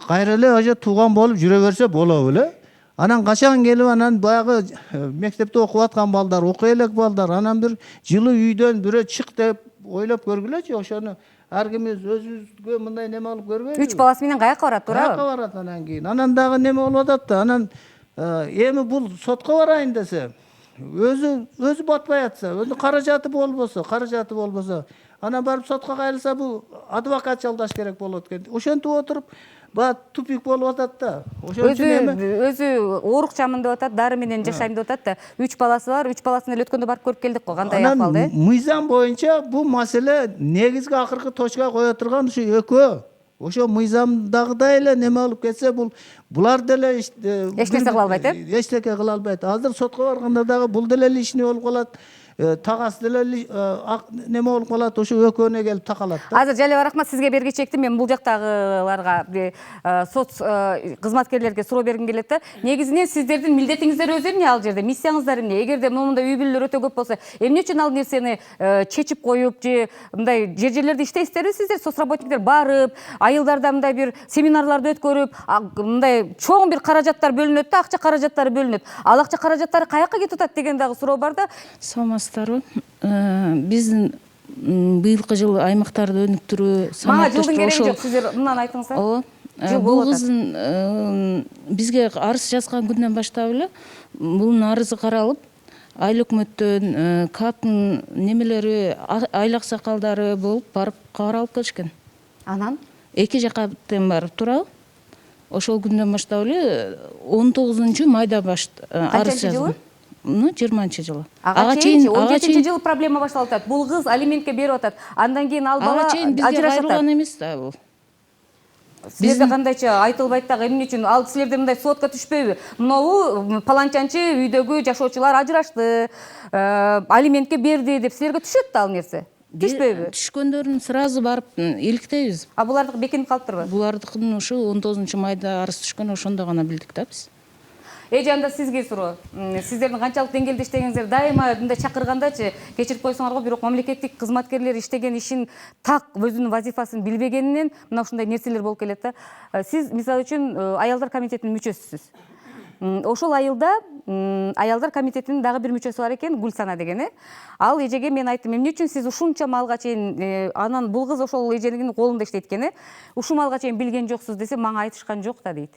кайра эле ошо тууган болуп жүрө берсе болобу эле. Анан качан келип, анан баягы мектепте окуп аткан балдар, окуй элек балдар, анан бир жылы үйдөн бирөө чык деп ойлоп көргүлөчү. Ошону ар кимибиз өзүбүзгө мындай неме кылып көрбөйбү? 3 баласы менен каяка барат, туурабы? Каяка барат анан кийин. Анан дагы неме болуп атат да. Анан эми бул сотко барайын десе, өзү батпай атса, өзү каражаты болбосо, анан барып сотко кайрылса, бул адвокат жалдаш керек болот экен. Ошентип отуруп, баягы тупик болуп атат да. Ошон үчүн өзү оорукчамын деп атат, дары менен жашайм деп атат да. 3 баласы бар, 3 баласын эле өткөндө барып көрүп келдик го, кандай акыбалда, мыйзам боюнча бул маселе негизги акыркы точка кое турган ушу экөө. Ошо мыйзамдагыдай эле неме болуп кетсе, булар деле эч нерсе кыла албайт, эчтеке кыла албайт. Азыр сотко барганда дагы бул деле лишний болуп калат. Тагасы деле неме болуп калат, ошо экөөнө келип такалат да. Азыр Жалева рахмат, сизге бергичекти. Мен бул жактагыларга сот кызматкерлерге суроо бергим келет да. Негизинен сиздердин милдетиңиздер өз эмне ал жерде? Миссияңыздар эмне? Эгерде мындай үй бүлөлөр өтө көп болсо, эмне үчүн ал нерсени чечип коюп же мындай жерлерде иштейсиздерби сиздер? Соцработниктер барып, айылдарда мындай бир семинарларды өткөрүп, мындай чоң бир каражаттар бөлүнөт да, акча каражаттары бөлүнөт. Ал акча каражаттары каяка кетип атат деген дагы суроо бар да. Биздин быйылкы жылы аймактарды өнүктүрүү мага жылдын кереги жок, сиздер мындан айтыңыздар. Ооба. Бул кыздын бизге арыз жазган күндөн баштап эле бунун арызы каралып, айыл өкмөттөн КАПтын немелери, айыл аксакалдары болуп барып кабар алып келишкен. Анан эки жактан барып турабы? Ошол күндөн баштап эле 19-майда арыз жазган. 20-жылы. Ага чейин 17-жылы проблема башталып атат. Бул кыз алиментке берип атат. Андан кийин ал бала ажырашат. Кайрылган эмес да бул. Силерде кандайча айтылбайт дагы, эмне үчүн? Ал силерде мындай сводка түшпөйбү? Мынабу паланчанчы үйдөгү жашоочулар ажырашты, алиментке берди деп силерге түшөт да ал нерсе. Түшпөйбү? Түшкөндөрүн сразу барып иликтейбиз. Булардыкы бекинип калыптырбы? Булардыкын ушу 19-майда арыз түшкөн, ошондо гана билдик да биз. Эже, анда сизге суроо. Сиздердин канчалык деңгээлде иштегениңиздер дайыма мындай чакыргандачы кечирип койсоңорго, бирок мамлекеттик кызматкерлер иштеген ишин так өзүнүн вазифасын билбегенинен мына ушундай нерселер болуп келет да. Сиз мисалы үчүн аялдар комитетинин мүчөсүсүз. Ошол айылда аялдар комитетинин дагы бир мүчөсү бар экен, Гүлсана деген. Ал эжеге мен айттым, эмне үчүн сиз ушунча малга чейин, анан бул кыз ошол эженин колунда иштейт экен, ушул малга чейин билген жоксуз десе, мага айтышкан жок да дейт.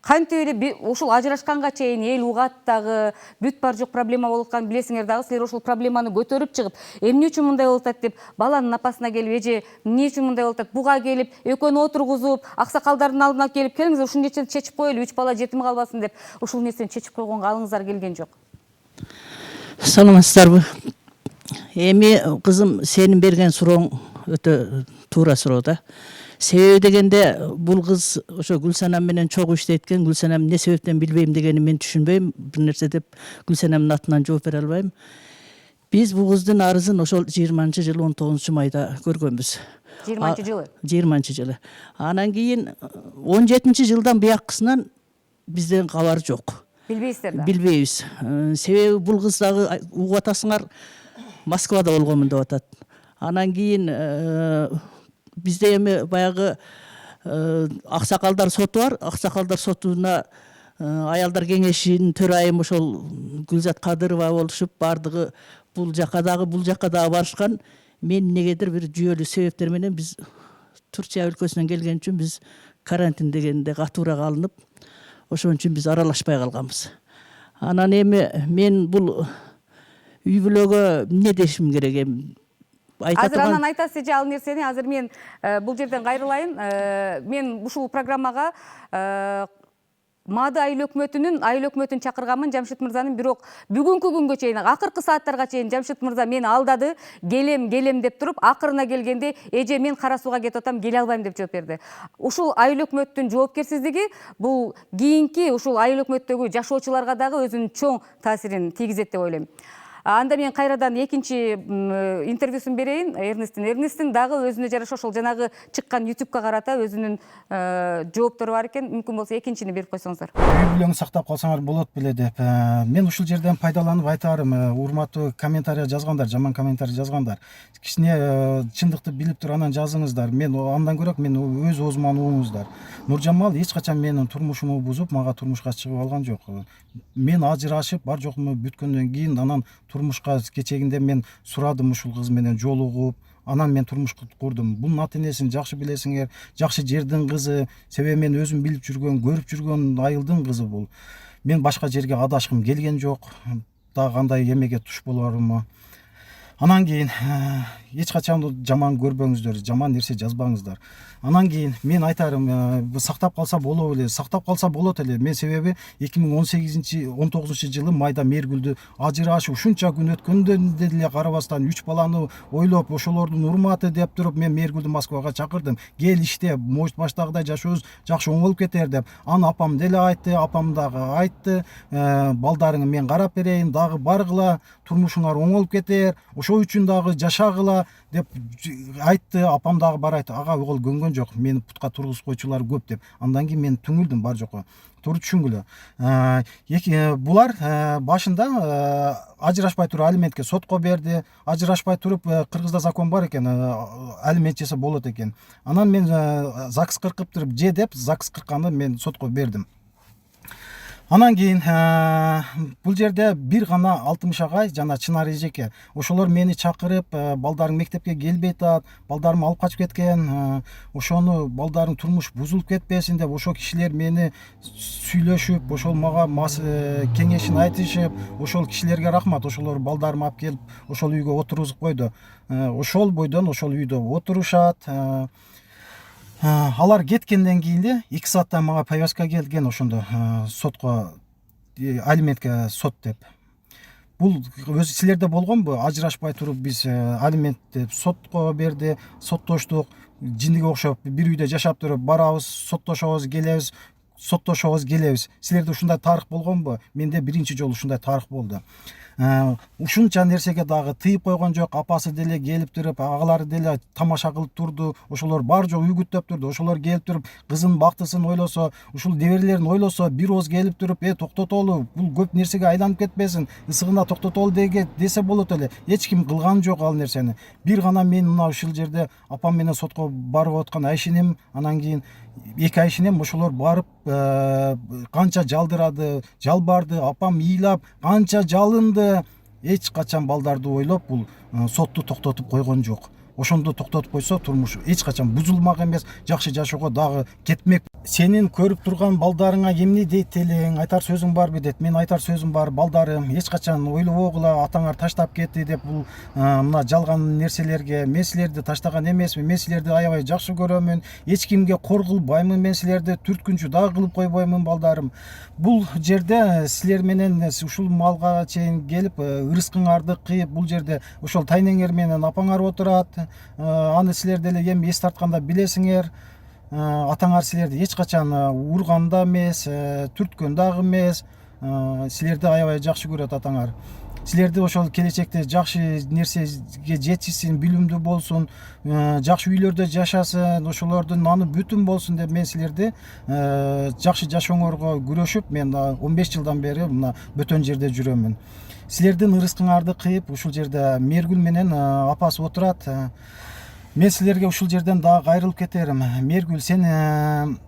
Кантип эле ушул ажырашканга чейин эл угат дагы, бүт бар жок проблема болуп атканын билесиңер дагы, силер ошол проблеманы көтөрүп чыгып, эмне үчүн мындай болуп атат деп, баланын апасына келип, эже эмне үчүн мындай болуп атат, буга келип, экөөнү отургузуп, аксакалдардын алдына келип, келиңиздер ушул нерсени чечип коелу, 3 бала жетим калбасын деп, ушул нерсени чечип койгонго алыңыздар келген жок. Саламатсыздарбы? Эми кызым, сенин берген сурооң өтө туура суроо да. Себеби дегенде, бул кыз ошо Гүлсанам менен чогуу иштейт экен. Гүлсанам эмне себептен билбейм дегени мен түшүнбөйм. Бир нерсе деп Гүлсанамдын атынан жооп бере албайм. Биз бул кыздын арызын ошол 20-жылы 19 майда көргөнбүз. 20-жылы? 20-жылы. Анан кийин 17-жылдан буякысынан бизден кабар жок. Билбейсиздер да? Билбейбиз. Себеби бул кыз дагы угуп атасыңар, Москвада болгонмун деп атат. Анан кийин бизде эми баягы аксакалдар соту бар. Аксакалдар сотуна аялдар кеңешинин төрайымы ошол Гүлзат Кадырова болушуп, бардыгы бул жака дагы барышкан. Мен эмнегедир бир жүйөлүү себептер менен биз Турция өлкөсүнөн келген үчүн биз карантин дегенде катуураак алынып, ошон үчүн биз аралашпай калганбыз. Анан эми мен бул үй бүлөгө эмне дешим керек эми? Азыр анан айтасыз же ал нерсени, азыр мен бул жерден кайрылайын. Мен ушул программага Маады айыл өкмөтүн чакырганмын, Жамшит мырзанын, бирок бүгүнкү күнгө чейин, акыркы сааттарга чейин Жамшит мырза мени алдады, келем деп туруп, акырына келгенде эже мен кара сууга кетип атам, келе албайм деп жооп берди. Ушул айыл өкмөттүн жоопкерсиздиги бул кийинки ушул айыл өкмөттөгү жашоочуларга дагы өзүнүн чоң таасирин тийгизет деп ойлойм. Анда мен кайрадан экинчи интервьюсун берейин. Эрнесттин дагы өзүнө жараша ошол жанагы чыккан YouTube'га карата өзүнүн жооптору бар экен. Мүмкүн болсо экинчини берип койсоңуздар. Үй бүлөңү сактап калсаңар болот беле деп. Мен ушул жерден пайдаланып айтарым, урматтуу комментарий жазгандар, жаман комментарий жазгандар. Кичине чындыкты билип туруп анан жазыңыздар. Мен андан көрөк мен өз оозуман угуңуздар. Нуржамал эч качан менин турмушумду бузуп, мага турмушка чыгып алган жок. Мен ажырашып, бар жокму бүткөндөн кийин анан турмушка кечегинде мен сурадым ушул кыз менен жолугуп, анан мен турмуш курдум. Бунун ата энесин жакшы билесиңер, жакшы жердин кызы, себеби мен өзүм билип жүргөн, көрүп жүргөн айылдын кызы бул. Мен башка жерге адашкым келген жок, дагы кандай эмеге туш болоруму. Анан кийин эч качан жаман көрбөңүздөр, жаман нерсе жазбаңыздар. Анан кийин мен айтарым, сактап калса болобу эле, сактап калса болот эле. Мен себеби 2018-19 жылы майда Мээргүлдү ажырашып ушунча күн өткөндөн деле карабастан 3 баланы ойлоп, ошолордун урматы деп туруп, мен Мээргүлдү Москвага чакырдым. Кел иште, баштагыдай жашообуз жакшы оңолуп кетер деп. Аны апам деле айтты, апам дагы айтты, балдарыңы мен карап берейин, дагы баргыла, турмушуңар оңолуп кетер, ошол үчүн дагы жашагыла деп айтты. Апам дагы бар айтты, ага угул көнгөн жок, мени путка тургузуп койчулар көп деп. Андан кийин мен түңүлдүм бар жокко. Туура түшүнгүлө. Булар башында ажырашпай туруп алиментке сотко берди. Ажырашпай туруп Кыргызда закон бар экен, алимент жесе болот экен. Анан мен ЗАГС кыркып туруп же деп ЗАГС кыркканды мен сотко бердим. Анан кийин бул жерде бир гана 60 агай жана Чынар эжеке ошолор мени чакырып, балдарың мектепке келбей атат, балдарым алып качып кеткен, ошону балдарың турмуш бузулуп кетпесин деп ошол кишилер мени сүйлөшүп, ошол мага кеңешин айтышып, ошол кишилерге рахмат. Ошолор балдарымы алып келип ошол үйгө отургузуп койду. Ошол бойдон ошол үйдө отурушат. Алар кеткенден кийин 2 саатта мага повестка келген, ошондо сотко, алиментке сот деп. Бул өзү силерде болгонбу? Ажырашпай туруп биз алимент деп сотко берди, соттоштук, жиндиге окшоп бир үйдө жашап туруп барабыз, соттошобуз, келебиз, соттошобуз, келебиз. Силерде ушундай тарых болгонбу? Менде биринчи жолу ушундай тарых болду. Ушунча нерсеге дагы тыйып койгон жок. Апасы деле келип туруп, агалары деле тамаша кылып турду. Ошолор бар жок үгүттөп турду. Ошолор келип туруп, кызын бактысын ойлосо, ушул неберелерин ойлосо, бир ооз келип туруп, токтотолу, бул көп нерсеге айланып кетпесин, ысыгына токтотолу десе болот эле. Эч ким кылган жок ал нерсени. Бир гана мен мына ушул жерде апам менен сотко барып аткан Айшенем, анан кийин 2 ай ичинен ошолор барып канча жалдырады, жалбарды, апам ыйлап канча жалынды, эч качан балдарды ойлоп бул сотту токтотуп койгон жок. Ошондо токтотуп койсо турмуш эч качан бузулмак эмес, жакшы жашоого дагы кетмек. Сенин көрүп турган балдарыңа эмне дейт элең? Айтар сөзүң барбы дейт. Мен айтар сөзүм бар, балдарым, эч качан ойлобогула атаңар таштап кетти деп бул мына жалган нерселерге. Мен силерди таштаган эмесмин. Мен силерди аябай жакшы көрөмүн. Эч кимге кор кылбаймын. Мен силерди түрткүнчү дагы кылып койбоймун, балдарым. Бул жерде силер менен ушул малга чейин келип ырыскыңарды кыйып, бул жерде ошол тайнеңер менен апаңар отурат. Аны силер деле эми эс тартканда билесиңер. Атаңар силерди эч качан урган да эмес, түрткөн дагы эмес. Силерди аябай жакшы көрөт атаңар. Силерди ошол келечекте жакшы нерсеге жетишсин, билимдүү болсун, жакшы үйлөрдө жашасын, ошолордун наны бүтүн болсун деп мен силерди жакшы жашооңорго күрөшүп, мен 15 жылдан бери мына бөтөн жерде жүрөмүн. Силердин ырыскыңарды кыйып, ушул жерде Мергүл менен апасы отурат. Мен силерге ушул жерден дагы кайрылып кетерим. Мергүл, сен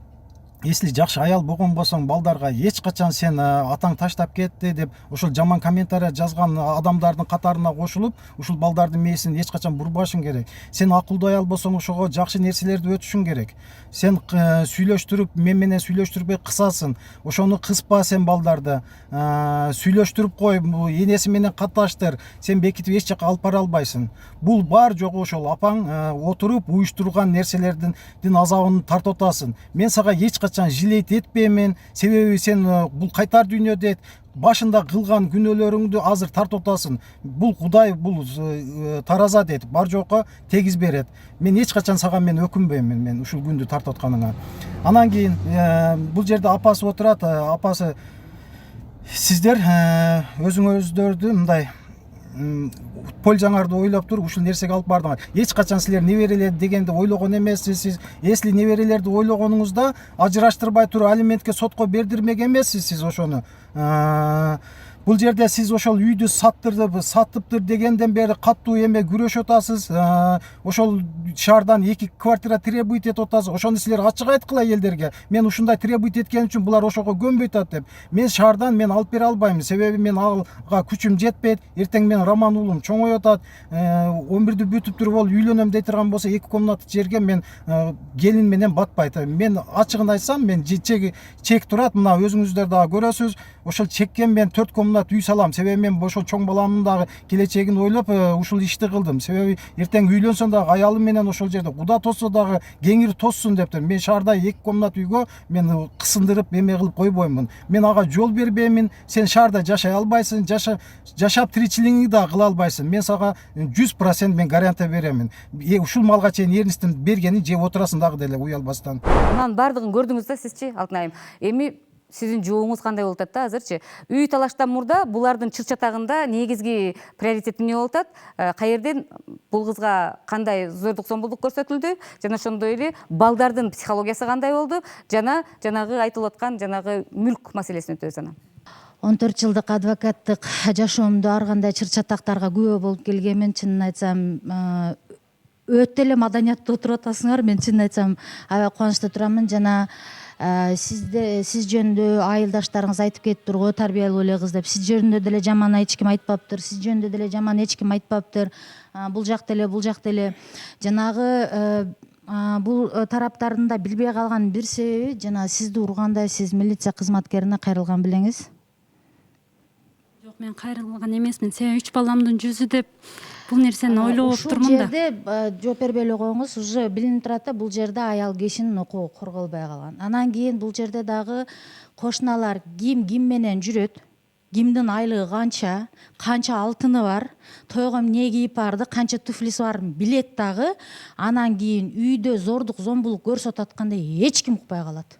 если жакшы аял болгон болсоң, балдарга эч качан сен атаң таштап кетти деп ошол жаман комментарий жазган адамдардын катарына кошулуп, ушул балдардын мээсин эч качан бурбашың керек. Сен акылдуу аял болсоң, ошого жакшы нерселерди өтүшүң керек. Сен сүйлөштүрүп, мен менен сүйлөштүрбөй кысасың. Ошону кыспа сен балдарды. Сүйлөштүрүп кой, энеси менен катташтыр. Сен бекитип эч жака алып бара албайсың. Бул бар жогу ошол апаң отуруп уюштурган нерселердин азабын тартып атасың. Мен сага эч качан жилейт этпеймин, себеби сен бул кайтар дүйнө дейт. Башында кылган күнөөлөрүңдү азыр тартып атасың. Бул Кудай, бул тараза дейт, бар жокко тегиз берет. Мен эч качан сага мен өкүнбөймүн, мен ушул күндү тартып атканыңа. Анан кийин бул жерде апасы отурат, апасы сиздер өзүңөрдү мындай пользаңарды ойлоп туруп ушул нерсеге алып бардыңар. Эч качан силер неберелер дегенди ойлогон эмессиз. Если неберелерди ойлогонуңузда ажыраштырбай туруп алиментке сотко бердирмек эмессиз сиз ошону. Бул жерде сиз ошол үйдү саттыптыр дегенден бери каттуу эме күрөшүп атасыз. Ошол шаардан 2 квартира требует этип атасыз. Ошону силер ачык айткыла элдерге. Мен ушундай требует эткени үчүн булар ошого көнбөйт атат деп. Мен шаардан мен алып бере албайм, себеби мен ага күчүм жетпейт. Эртең мен Роман уулум чоңоюп атат. 11-ди бүтүп туруп ол үйлөнөм дей турган болсо 2 комната жерге мен келин менен батпайт. Мен ачыгын айтсам, мен чек турат, мына өзүңүздөр дагы көрөсүз. Ошол чекке мен 4 комнат үй салам. Себеби мен ошол чоң баламдын дагы келечегин ойлоп ушул ишти кылдым. Себеби эртең үйлөнсөм дагы аялым менен ошол жерде Куда тосса дагы кеңир тоссун дептир. Мен шаарда 2 комнат үйгө мен кысындырып эме кылып койбоймун. Мен ага жол бербеймин. Сен шаарда жашай албайсың, жашап тиричилигиңди да кыла албайсың. Мен сага 100% мен гарантия беремин. Ушул малга чейин эринистин бергенин жеп отурасың дагы деле уялбастан. Анан бардыгын көрдүңүз да сизчи, Алтын айым. Эми сиздин жооңуз кандай болуп атат да азырчы? Үй талаштан мурда булардын чыр-чатагында негизги приоритети эмне болуп атат? Каерден бул кызга кандай зордук зомбулдук көрсөтүлдү? Жана ошондой эле балдардын психологиясы кандай болду? Жана жанагы айтылып аткан жанагы мүлк маселесин өтөбүз анан. 14 жылдык адвокаттык жашоомдо ар кандай чыр-чатактарга күбө болуп келгенмин. Чынын айтсам, өтө эле маданияттуу отуруп атасыңар. Мен чынын айтсам, аябай кубанычта турамын. Жана сиз жөнүндө айылдаштарыңыз айтып кетиптир го, тарбиялуу эле кыз деп. Сиз жөнүндө деле жаман эч ким айтпаптыр. Сиз жөнүндө деле жаман эч ким айтпаптыр. Бул жакта эле. Жанагы бул тараптардын да билбей калган бир себеби, жана сизди урганда сиз милиция кызматкерине кайрылган белеңиз? Жок, мен кайрылган эмесмин. Себеби 3 баламдын жүзү деп бул нерсени ойлоп турмун да. Ушул жерде жооп бербей эле коюңуз, уже билинип турат да, бул жерде аял кишинин укугу корголбой калган. Анан кийин бул жерде дагы кошуналар ким менен жүрөт, кимдин айлыгы канча алтыны бар, тойго эмне кийип барды, канча туфлиси бар билет дагы. Анан кийин үйдө зордук зомбулук көрсөтүп атканда эч ким укпай калат.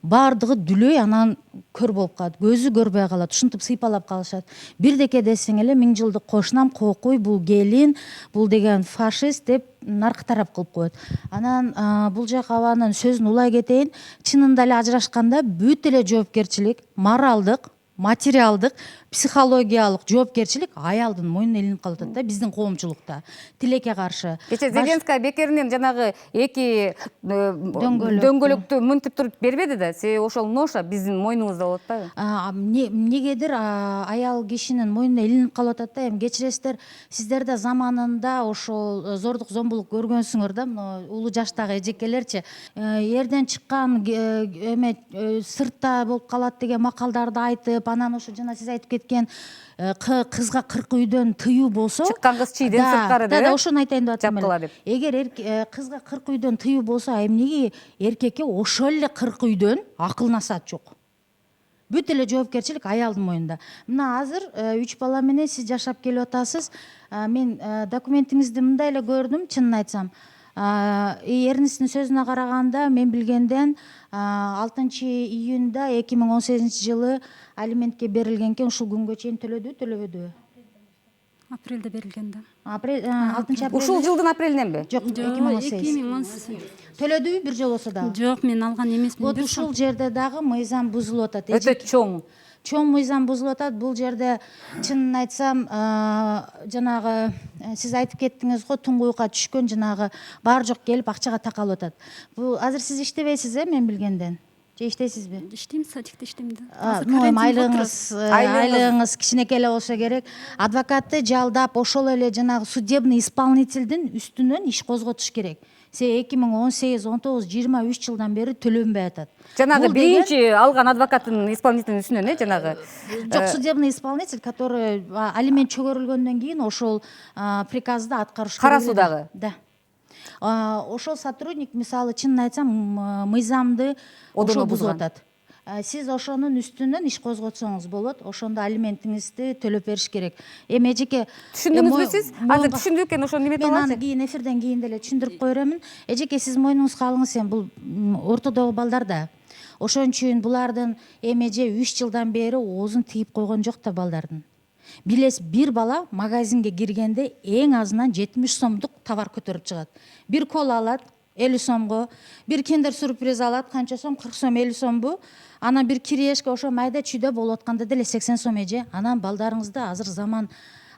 Бардыгы дүлөй, анан көр болуп калат, көзү көрбөй калат, ушинтип сыйпалап калышат. Бирдеке десең эле 1000 жылдык кошунам кокуй, бул келин, бул деген фашист деп наркы тарап кылып коет. Анан бул жак абанын сөзүн улай кетейин, чынында эле ажырашканда бүт эле жоопкерчилик, моралдык, материалдык психологиялык жоопкерчилик аялдын мойнуна илинип калып атат да биздин коомчулукта тилекке каршы. Кече Зеленская бекеринен жанагы эки дөңгөлөктү мынтип туруп бербеди да. Себеби ошол ноша биздин мойнубузда болот атпайбы? Эмнегедир аял кишинин мойнуна илинип калып атат да. Эми кечиресиздер, сиздер да заманында ошол зордук зомбулук көргөнсүңөр да, мына улуу жаштагы эжекелерчи. Эрден чыккан эме сыртта болуп калат деген макалдарды айтып, анан ошо жана сиз айтып кеткен кызга 40 үйдөн тыюу болсо, чыккан кыз чийден сырткары деп. Да, ошону айтайын деп атам Жапкыла эле. деп. Эгер кызга 40 үйдөн тыюу болсо, эмнеге эркекке ошол эле 40 үйдөн акыл насаат жок? Бүт эле жоопкерчилик аялдын мойнунда. Мына азыр 3 бала менен сиз жашап келип атасыз. Мен документиңизди мындай эле көрдүм, чынын айтсам. Эрнисттин сөзүнө караганда, мен билгенден 6 июнда 2018 жылы алиментке берилген экен, ушул күнгө чейин төлөбөдүбү? Апрелде берилген да. 6 апрель. Ушул жылдын апрелиненби? Жок, 2018. Төлөдүбү бир жолу болсо дагы? Жок, мен алган эмесмин. Вот ушул жерде дагы мыйзам бузулуп атат. Өтө чоң мыйзам бузулуп атат. Бул жерде чынын айтсам, жанагы сиз айтып кеттиңиз го, туңгуйукка түшкөн жанагы бар жок келип акчага такалып атат. Бул азыр сиз иштебейсиз, мен билгенден. Же иштейсизби? Иштейм, садикте иштейм да. Айлыгыңыз кичинекей эле болсо керек. Адвокатты жалдап, ошол эле жанагы судебный исполнительдин үстүнөн иш козготуш керек. 2018, 19, 23 жылдан бери төлөнбөй атат. Жанагы биринчи алган адвокаттын исполнительдин үстүнөн, жанагы. Жок, судебный исполнитель, который алимент чөгөрүлгөндөн кийин ошол приказды аткарыш керек. Кара судагы. Да. Ошол сотрудник, мисалы, чынын айтсам, мыйзамды ошол бузуп атат. Сиз ошонун үстүнөн иш козготсоңуз болот, ошондо алиментиңизди төлөп бериш керек. Эми эжеке, түшүндүңүзбү сиз? Азыр түшүндүк экен, ошону неметип аласыз? Мен аны кийин эфирден кийин деле түшүндүрүп кое беремин. Эжеке, сиз мойнуңузга алыңыз, бул ортодогу балдар да. Ошон үчүн булардын эже 3 жылдан бери оозун тийип койгон жок да балдардын. Билес, бир бала магазинге киргенде эң азынан 70 сомдук товар көтөрүп чыгат. Бир кола алат 50 сомго, бир киндер сюрприз алат, канча сом? 40 сом, 50 сомбу? Анан бир кирешке ошо майда чүйдө болуп атканда деле 80 сом эже. Анан балдарыңызда азыр заман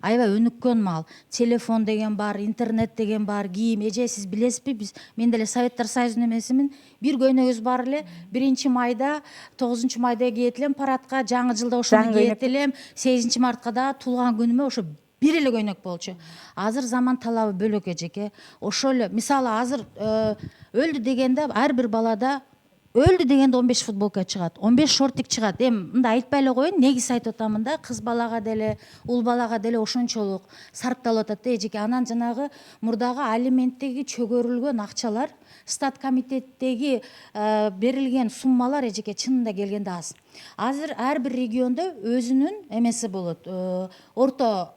аябай өнүккөн маал. Телефон деген бар, интернет деген бар, кийим. Эже, сиз билесизби, мен деле Советтер Союзунун эмесимин. Бир көйнөгүбүз бар эле, 1-майда, 9-майда кийет элем парадка, жаңы жылда ошону кийет элем, 8-мартка да туулган күнүмө ошо бир эле көйнөк болчу. Азыр заман талабы бөлөк эжеке. Ошол эле, мисалы, азыр өлдү дегенде ар бир балада өлдү дегенде 15 футболка чыгат, 15 шортик чыгат. Мындай айтпай эле коеюн, негиз айтып атамын да, кыз балага деле, уул балага деле ошончолук сарпталып атат да эжеке. Анан жанагы мурдагы алименттеги чөгөрүлгөн акчалар, стат комитеттеги берилген суммалар эжеке чынында келгенде аз. Азыр ар бир региондо өзүнүн эмеси болот. Орто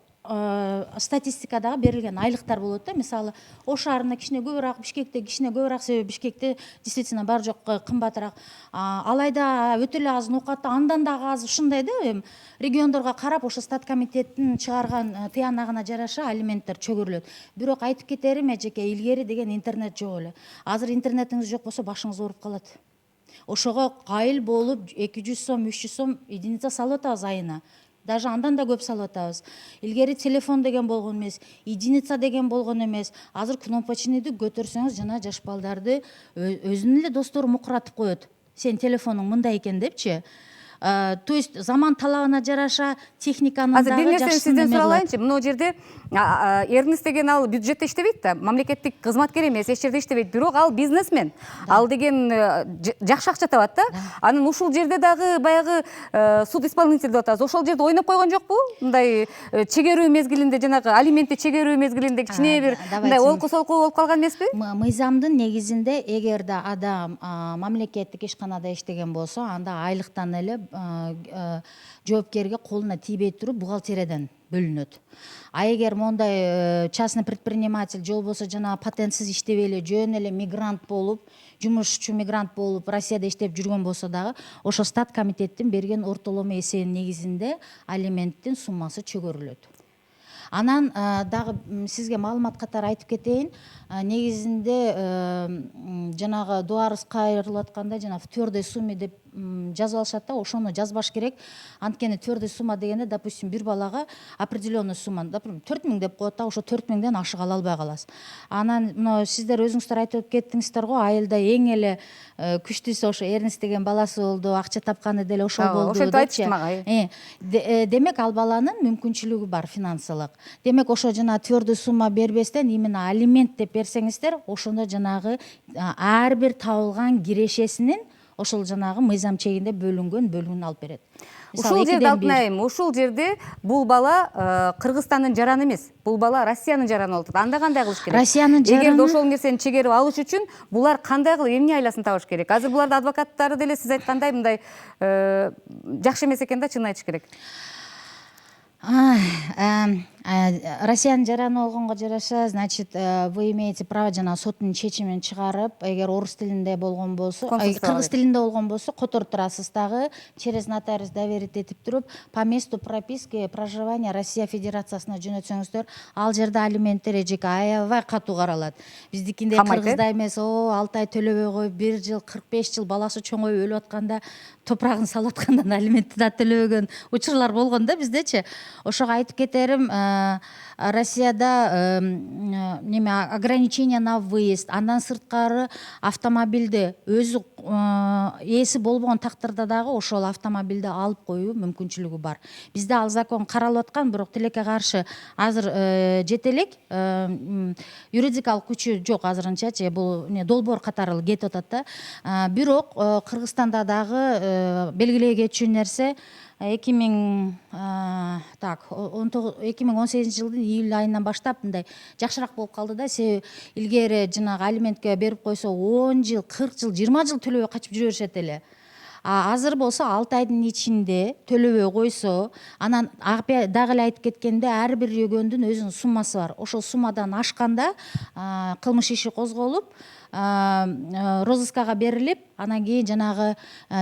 статистикадагы берилген айлыктар болот да. Мисалы, Ош шаарында кичине көбүрөөк, Бишкекте кичине көбүрөөк, себеби Бишкекте действительно бар жок кымбатыраак. Алайда өтө эле аз нукаты, андан дагы аз, ушундай да. Региондорго карап, ошо стат комитеттин чыгарган тыянагына жараша алименттер чөгөрүлөт. Бирок айтып кетерим эжеке, илгери деген интернет жок эле. Азыр интернетиңиз жок болсо башыңыз ооруп калат. Ошого кайыл болуп 200 сом, 300 сом единица салып атабыз айына. Даже андан да көп салып атабыз. Илгери телефон деген болгон эмес, единица деген болгон эмес. Азыр кнопочныйды көтөрсөңүз, жана жаш балдарды өзүнүн эле достору мукуратып коет. Сен телефонуң мындай экен депчи. То есть заман талабына жараша техниканын дагы бир нерсени сизден суралайынчы. Мына жерде Эрнис деген ал бюджетте иштебейт да, мамлекеттик кызматкер эмес, эч жерде иштебейт, бирок ал бизнесмен. Ал деген жакшы акча табат да. Анан ушул жерде дагы баягы суд исполнитель деп атабыз. Ошол жерде ойноп койгон жокпу? Мындай чегерүү мезгилинде, жанагы алиментти чегерүү мезгилинде кичине бир мындай олку-солку болуп калган эмеспи? Мыйзамдын негизинде эгерде адам мамлекеттик ишканада иштеген болсо, анда айлыктан эле жоопкерге колуна тийбей туруп бухгалтериядан бөлүнөт. А эгер мондай частный предприниматель же болбосо жана патентсиз иштебей эле жөн эле мигрант болуп, жумушчу мигрант болуп Россияда иштеп жүргөн болсо дагы, ошо стат комитеттин берген ортоломо эсебинин негизинде алименттин суммасы чөгөрүлөт. Анан дагы сизге маалымат катары айтып кетейин, негизинде жанагы дуарыз кайрылып атканда жана в твердой сумме деп жазып алышат да, ошону жазбаш керек. Анткени твердый сумма дегенде, допустим, бир балага определенный сумма, допустим, 4000 деп коет да, ошо 4000ден ашык ала албай каласыз. Анан мына сиздер өзүңүздөр айтып кеттиңиздер го, айылда эң эле күчтүүсү ошо Эрнис деген баласы болду, акча тапканы деле ошол болду. Ошентип айтышты мага. Демек ал баланын мүмкүнчүлүгү бар финансылык. Демек ошо жана твердый сумма бербестен именно алимент деп берсеңиздер, ошондо жанагы ар бир табылган кирешесинин ошол жанагы мыйзам чегинде бөлүнгөн бөлүгүн алып берет. Ушул жерде алтынайым, ушул жерде бул бала Кыргызстандын жараны эмес, бул бала Россиянын жараны болуп атат. Анда кандай кылыш керек? Россиянын жараны. Эгерде ошол нерсени чегерип алыш үчүн булар кандай кылып эмне айласын табыш керек? Азыр булардын адвокаттары деле сиз айткандай мындай жакшы эмес экен да, чынын айтыш керек. Россиянын жараны болгонго жараша, значит, вы имеете право жана соттун чечимин чыгарып, эгер орус тилинде болгон болсо, кыргыз тилинде болгон болсо которуп турасыз дагы, через нотариус доверить этип туруп, по месту прописки проживания Россия Федерациясына жөнөтсөңүздөр, ал жерде алименттер эжеке аябай катуу каралат. Биздикиндей Кыргызда эмес, 6 ай төлөбөй коюп, 1 жыл 45 жыл баласы чоңоюп өлүп атканда топурагын салып аткандан алиментти да төлөбөгөн учурлар болгон да биздечи. Ошого айтып кетерим, Россияда неме ограничение на выезд, андан сырткары автомобилди өзү ээси болбогон тактырда дагы ошол автомобилди алып коюу мүмкүнчүлүгү бар. Бизде ал закон каралып аткан, бирок тилекке каршы азыр жете элек, юридикалык күчү жок азырынчачы, бул долбоор катары кетип атат да. Бирок Кыргызстанда дагы белгилей кетчү нерсе, 2018 жылдын июль айынан баштап мындай жакшыраак болуп калды да. Себеби илгери жанагы алиментке берип койсо 10 жыл, 40 жыл, 20 жыл төлөбөй качып жүрө беришет эле. Азыр болсо 6 айдын ичинде төлөбөй койсо, анан дагы эле айтып кеткенде, ар бир өгөндүн өзүнүн суммасы бар. Ошол суммадан ашканда кылмыш иши козголуп, розыскага берилип, анан кийин жанагы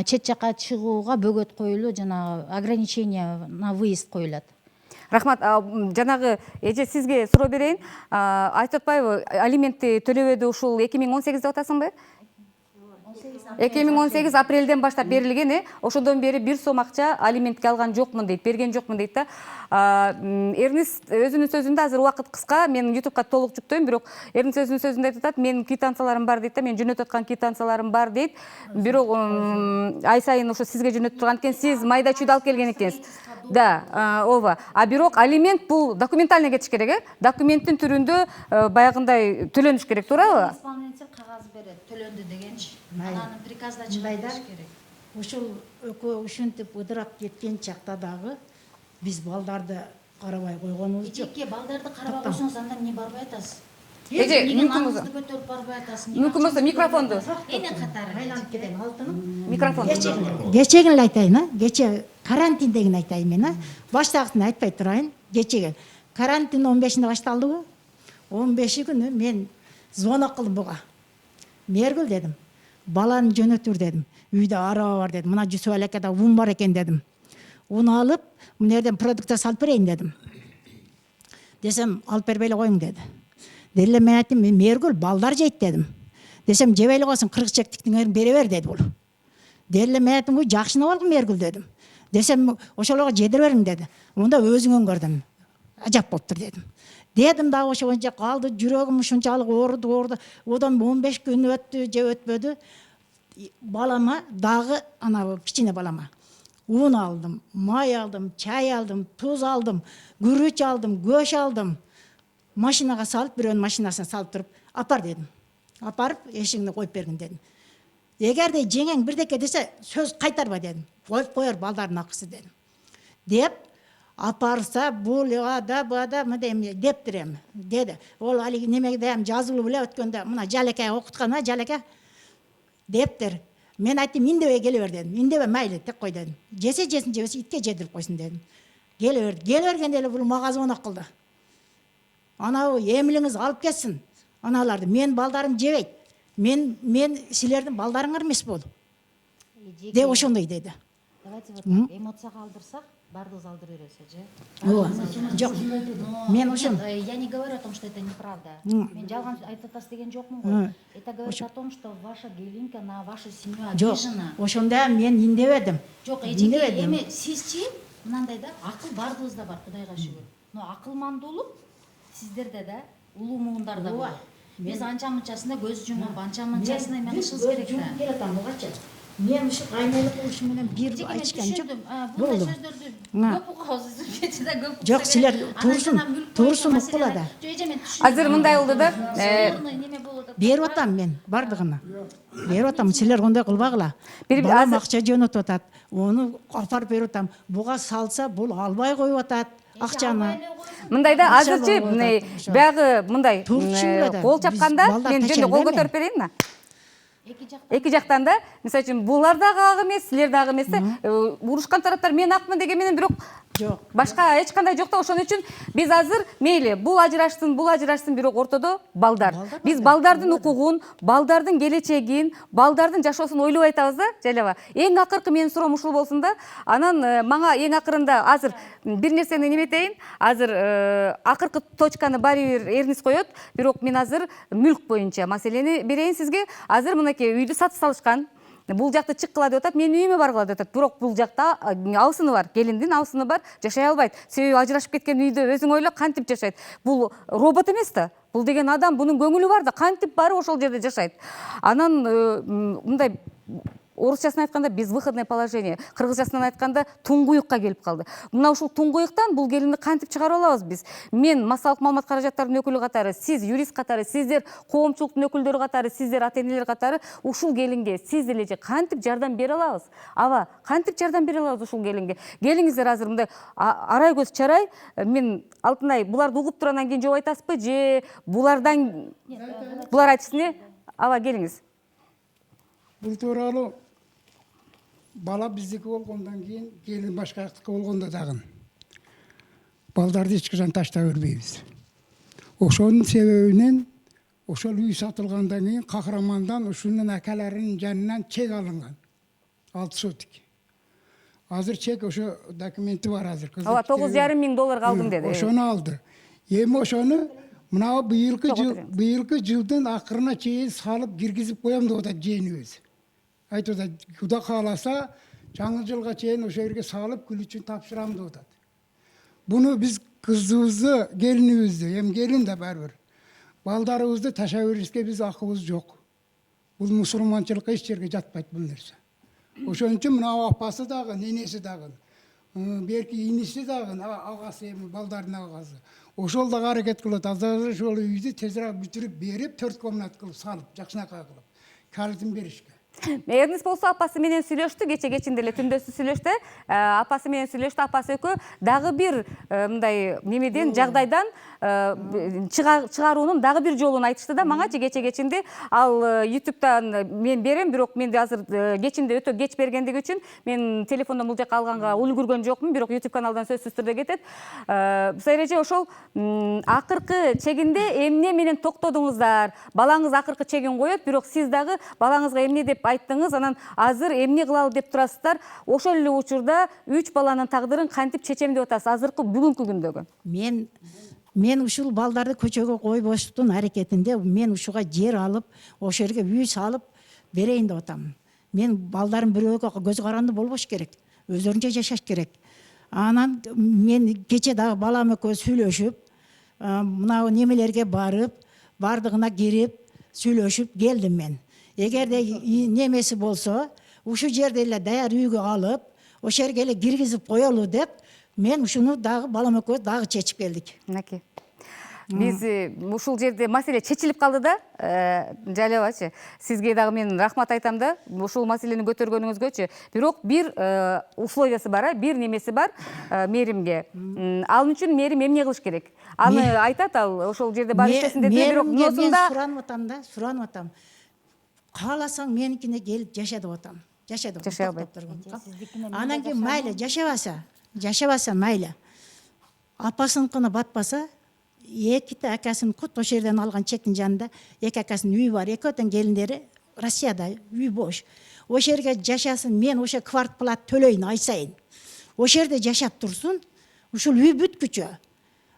чет жакка чыгууга бөгөт коюлуу, жанагы ограничение на выезд коюлат. Рахмат, жанагы эже сизге суроо берейин. Айтып атпайбы, алиментти төлөбөдү ушул 2018 деп атасыңбы? 2018 апрелден баштап берилген, ошондон бери бир сом акча алиментке алган жокмун дейт, берген жокмун дейт да. Эрнис өзүнүн сөзүндө, азыр убакыт кыска, мен YouTube'га толук жүктөйм, бирок Эрнис өзүнүн сөзүндө айтып атат, менин квитанцияларым бар дейт да, мен жөнөтүп аткан квитанцияларым бар дейт. Бирок ай сайын ошо сизге жөнөтүп турган экен, сиз майда чүйдү алып келген экенсиз. Да, ооба. Бирок алимент бул документально кетиш керек, документтин түрүндө баягындай төлөнүш керек, туурабы? Исполнитель кагаз берет, төлөндү дегенчи. Анан приказда чыгарыш керек. Ушул экөө ушинтип ыдырап кеткен чакта дагы биз балдарды карабай койгонубуз жок. Эжеке, балдарды карабай койсоңуз андан эмне барбай атасыз? Эже, мүмкүн көтөрүп барбай атасыз? Мүмкүн болсо микрофонду. Эне катары Айланып кетем, алтыным. Микрофон. Кече эле айтайын, кече карантиндегин айтайын мен, баштагысын айтпай турайын. Кечеге карантин 15-inde башталдыбы? 15 күнү мен звонок кылдым буга. Мергүл дедим. Баланы жөнөтүр дедим. Үйдө араба бар дедим. Мына Жүсүп алекеде un бар экен дедим. Un алып, мына жерден продукция салып берейин дедим. Десем, алып бербей эле коюң деди. Деле мен айттым, Мергүл балдар жейт дедим. Десем, жебей эле койсуң, 40 чектиктин бере бер деди бул. Деле мен айттым, жакшына болгун Мергүл дедим. Десем, ошолорго жедире бериң деди. Мында өзүңөн көрдүм. Ажап болуптур дедим. Дедим дагы ошончо калды, жүрөгүм ушунчалык ооруду. Одан 15 күн өттү, же өтпөдү. Балама дагы ана кичине балама un алдым, май алдым, чай алдым, туз алдым, күрүч алдым, көш алдым. Машинага салып, бирөөнүн машинасына салып туруп, апар дедим. Апарып, эшигине коюп бергин дедим. Эгерде жеңең бирдеке десе, сөз кайтарба дедим. Коюп коер балдардын акысы дедим. Деп апарса, бул бада мындай дептирем деди. Ол алиги немеге жазылуу беле өткөндө, мына Жалеке окуткан, Жалеке дептир. Мен айттым, индебей келе бер дедим. Индебей майлы, тек кой дедим. Жесе жесин, жебесе итке жедирип койсун дедим. Келе берди. Келе бергенде эле бул мага звонок кылды. Анау эмилиңиз алып кетсин. Аналарды мен балдарым жебейт. Мен силердин балдарыңар эмес бол. Деп ошондой деди. Давайте вот эмоцияга алдырсак, бардыгыз алдырып бересиз же? Жок. Мен ошон. Я не говорю о том, что это неправда. Мен жалган айтып атасыз деген жокмун го. Это говорит о том, что ваша Гелинка на вашу семью обижена. Ошондо мен индебедим. Жок, эжеке эми сизчи мынандай да акыл бардыгызда бар, Кудайга шүгүр. Но акылмандуулук сиздерде да, улуу муундарда бар. Биз анча мынчасында көз жумуп, анча мынчасына эме кылышыбыз керек да. Келатам бугачы. Мен ушу кайнелик ушу менен бир айтышкан жок. Bunday so'zlarni ko'p o'qiysiz, kechada ko'p. Жок, силер туурусун уккула да. Азыр мындай болду да. Берип атам мен бардыгына. Берип атам, силер ондай кылбагыла. Балам акча жөнөтүп атат. Ону апарып берип атам. Буга салса, бул албай коюп атат акчаны. Мындай да азырчы баягы мындай кол чапканда мен жөнүндө кол көтөрүп берейинби? Эки жактан да, мисалы үчүн булар дагы ак эмес, силер дагы эмес да. Урушкан тараптар мен акмын деген менен бирок башка эч кандай жок да. Ошон үчүн биз азыр мейли бул ажырашсын, бирок ортодо балдар. Биз балдардын укугун, балдардын келечегин, балдардын жашоосун ойлобой атабыз да, жалаба. Эң акыркы менин суроом ушул болсун да. Анан мага эң акырында азыр бир нерсени неметейин. Азыр акыркы точканы баары бир эрниз коет, бирок мен азыр мүлк боюнча маселени берейин сизге. Азыр мынакей үйдү сатып салышкан. Бул жакты чыккыла деп атат, менин үйүмө баргыла деп атат. Бирок бул жакта абысыны бар, келиндин абысыны бар, жашай албайт. Себеби ажырашып кеткен үйдө өзүң ойло кантип жашайт. Бул робот эмес да. Бул деген адам, бунун көңүлү бар да, кантип баары ошол жерде жашайт. Анан мындай орусчасын айтканда без выходное положение, кыргызчасынан айтканда туңгуюкка келип калды. Мына ушул туңгуюктан бул келинди кантип чыгарып алабыз биз? Мен массалык маалымат каражаттарынын өкүлү катары, сиз юрист катары, сиздер коомчулуктун өкүлдөрү катары, сиздер ата-энелер катары ушул келинге сиз деле кантип жардам бере алабыз? Аба, кантип жардам бере алабыз ушул келинге? Келиңиздер азыр мындай арай көз чарай, мен алтынай буларды угуп турандан кийин жооп айтасызбы же булар айтышсын? Аба, келиңиз. Бул тууралуу бала биздики болгондон кийин, келин башка жактыкы болгондо дагы балдарды эч качан таштап бербейбиз. Ошонун себебинен ошол үй сатылгандан кийин кахрамандан ушунун акаларынын жанынан чек алынган. 6 сотик. Азыр чек ошо документи бар азыр. Ооба, $9,500 алдым деди. Ошону алды. Эми ошону мына быйылкы жылдын акырына чейин салып киргизип коем деп атат жээнибиз. Айтып атат, Кудай кааласа, жаңы жылга чейин ошо жерге салып күл үчүн тапшырам деп атат. Буну биз кызыбызды, келинибизди, эми келин да баары бир. Балдарыбызды таштап беришке биз акыбыз жок. Бул мусулманчылыкка эч жерге жатпайт бул нерсе. Ошон үчүн мына апасы дагы, ненеси дагы, берки иниси дагы, агасы эми балдардын агасы. Ошол дагы аракет кылат. Азыр ошол үйдү тезирээк бүтүрүп берип, 4 комнат кылып салып, жакшынакай кылып, калитин беришке. Эрнис болсо апасы менен сүйлөштү, кече кечинде эле түндөсү сүйлөштү. Апасы менен сүйлөштү, апасы экөө дагы бир мындай немеден, жагдайдан чыгаруунун дагы бир жолун айтышты да маңачы кече кечинде. Ал YouTube'дан мен берем, бирок менде азыр кечинде өтө кеч бергендиги үчүн мен телефондон бул жака алганга үлгүргөн жокмун, бирок YouTube каналдан сөзсүз түрдө кетет. Эреже ошол акыркы чегинде эмне менен токтодуңуздар? Балаңыз акыркы чегин коет, бирок сиз дагы балаңызга эмне деп айттыңыз, анан азыр эмне кылалы деп турасыздар. Ошол эле учурда 3 баланын тагдырын кантип чечем деп атасыз азыркы бүгүнкү күндөгү? Мен ушул балдарды көчөгө койбоштун аракетинде мен ушуга жер алып, ошол жерге үй салып берейин деп атам. Мен балдарым бирөөгө көз каранды болбош керек. Өздөрүнчө жашаш керек. Анан мен кече дагы балам экөө сүйлөшүп, мына немелерге барып, бардыгына кирип, сүйлөшүп келдим мен. Эгерде немеси болсо, ушу жерде эле даяр үйгө алып, ошол жерге эле киргизип коелу деп, мен ушуну дагы балам экөөбүз дагы чечип келдик. Мынакей. Биз ушул жерде маселе чечилип калды да, жалебачы. Сизге дагы мен рахмат айтам да, ушул маселени көтөргөнүңүзгөчү. Бирок бир условиясы бар, бир немеси бар мэримге. Ал үчүн мэрим эмне кылыш керек? Аны айтат, ал ошол жерде бар иштесин деди, бирок носунда суранып атам. Кааласаң меникине келип жаша деп атам. Жаша деп. Жашай албайт. Анан кийин майлы жашабаса майлы. Апасыныкына батпаса, экити акасын кут ошол жерден алган чектин жанында эки акасынын үйү бар. Экөөтөн келиндери Россияда үй бош. Ошол жерге жашасын, мен ошо квартплат төлөйүн ай сайын. ошол жерде жашап турсун, ушул үй бүткүчө.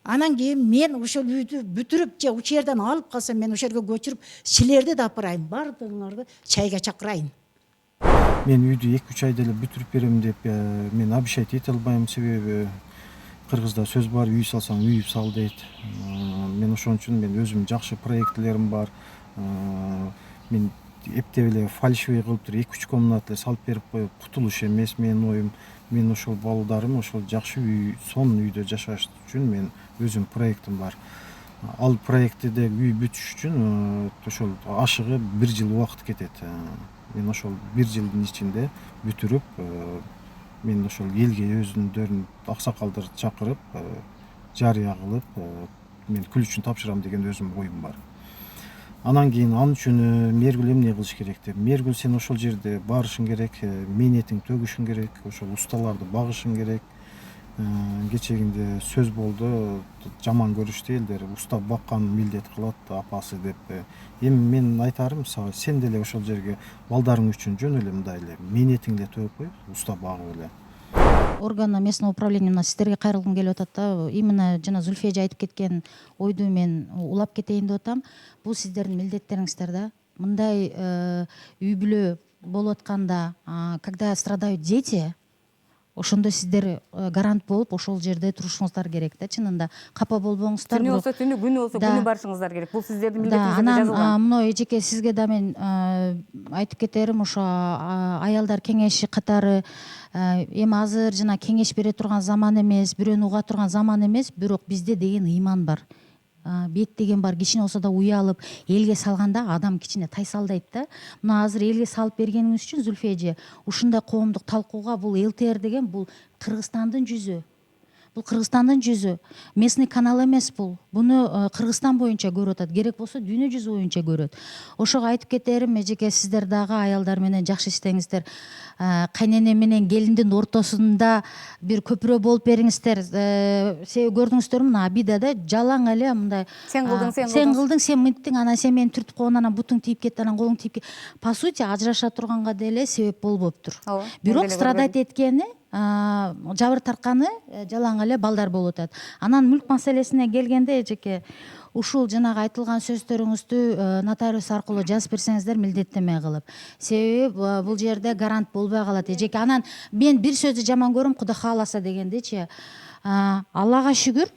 Анан кийин мен ошол үйдү бүтүрүп же ушул жерден алып калсам, мен ошол жерге көчүрүп, силерди да апарайын, бардыгыңарды чайга чакырайын. Мен үйдү 2-3 айда эле бүтүрүп берем деп мен обещать эте албайм, себеби кыргызда сөз бар, үй салсаң үйүп сал дейт. Мен ошон үчүн мен өзүм жакшы проектлерим бар. Мен эптеп эле фальшивый кылып туруп 2-3 комнат эле салып берип коюп кутулуш эмес менин оюм. Мен ошол балдарым ошол жакшы үй, сонун үйдө жашаш үчүн мен өзүм проектим бар. Ал проектиде үй бүтүш үчүн ошол ашыгы 1 жыл убакыт кетет. Мен ошол 1 жылдын ичинде бүтүрүп, мен ошол элге өзүндөрүн аксакалдарды чакырып, жарыя кылып, мен күл үчүн тапшырам деген өзүм оюм бар. Анан кийин ал үчүн мергүл эмне кылыш керек деп. Мергүл сен ошол жерде барышың керек, мээнетиң төгүшүң керек, ошол усталарды багышың керек. Кечегинде сөз болду, жаман көрүштү элдер, уста баккан милдет кылат апасы деп. Эми мен айтарым, сен деле ошол жерге балдарың үчүн жөн эле мындай эле мээнетиңди эле төгүп кой, уста багып эле. Орган местного управления мына сиздерге кайрылгым келип атат да. Именно жана Зүлфия эже айтып кеткен ойду мен улап кетейин деп атам. Бул сиздердин милдеттериңиздер да. Мындай үй бүлө болуп атканда, когда страдают дети, ошондо сиздер гарант болуп ошол жерде турушуңуздар керек да, чынында. Капа болбоңуздар. Түнү болсо түнү, күнү болсо күнү барышыңыздар керек. Бул сиздердин милдетиңизде жазылган. Анан мына эжеке сизге да мен айтып кетерим, ошо аялдар кеңеши катары эми азыр жана кеңеш бере турган заман эмес, бирөөнү уга турган заман эмес, бирок бизде деген ыйман бар. Бет деген бар, кичине болсо да уялып, элге салганда адам кичине тайсалдайт да. Мына азыр элге салып бергениңиз үчүн Зүлфия эже, ушундай коомдук талкууга бул ЭлТР деген бул Кыргызстандын жүзү. Бул Кыргызстандын жүзү. Местный канал эмес бул. Буну Кыргызстан боюнча көрүп атат, керек болсо дүйнө жүзү боюнча көрөт. Ошого айтып кетерим, эжеке сиздер дагы аялдар менен жакшы иштеңиздер. Кайнене менен келиндин ортосунда бир көпүрө болуп бериңиздер. Себеби көрдүңүздөрбү, мына Абидада жалаң эле мындай сен кылдың, сен мынттың, анан сен мени түртүп койгон, анан бутуң тийип кетти, анан колуң тийип кетти. По сути, ажыраша турганга деле себеп болбоптур. Бирок страдать эткени, жабыр тартканы жалаң эле балдар болуп атат. Анан мүлк маселесине келгенде эжеке, ушул жанагы айтылган сөздөрүңүздү нотариус аркылуу жазып берсеңиздер милдеттеме кылып. Себеби бул жерде гарант болбой калат эжеке. Анан мен бир сөздү жаман көрөм, Кудай кааласа дегендечи. Аллага шүгүр,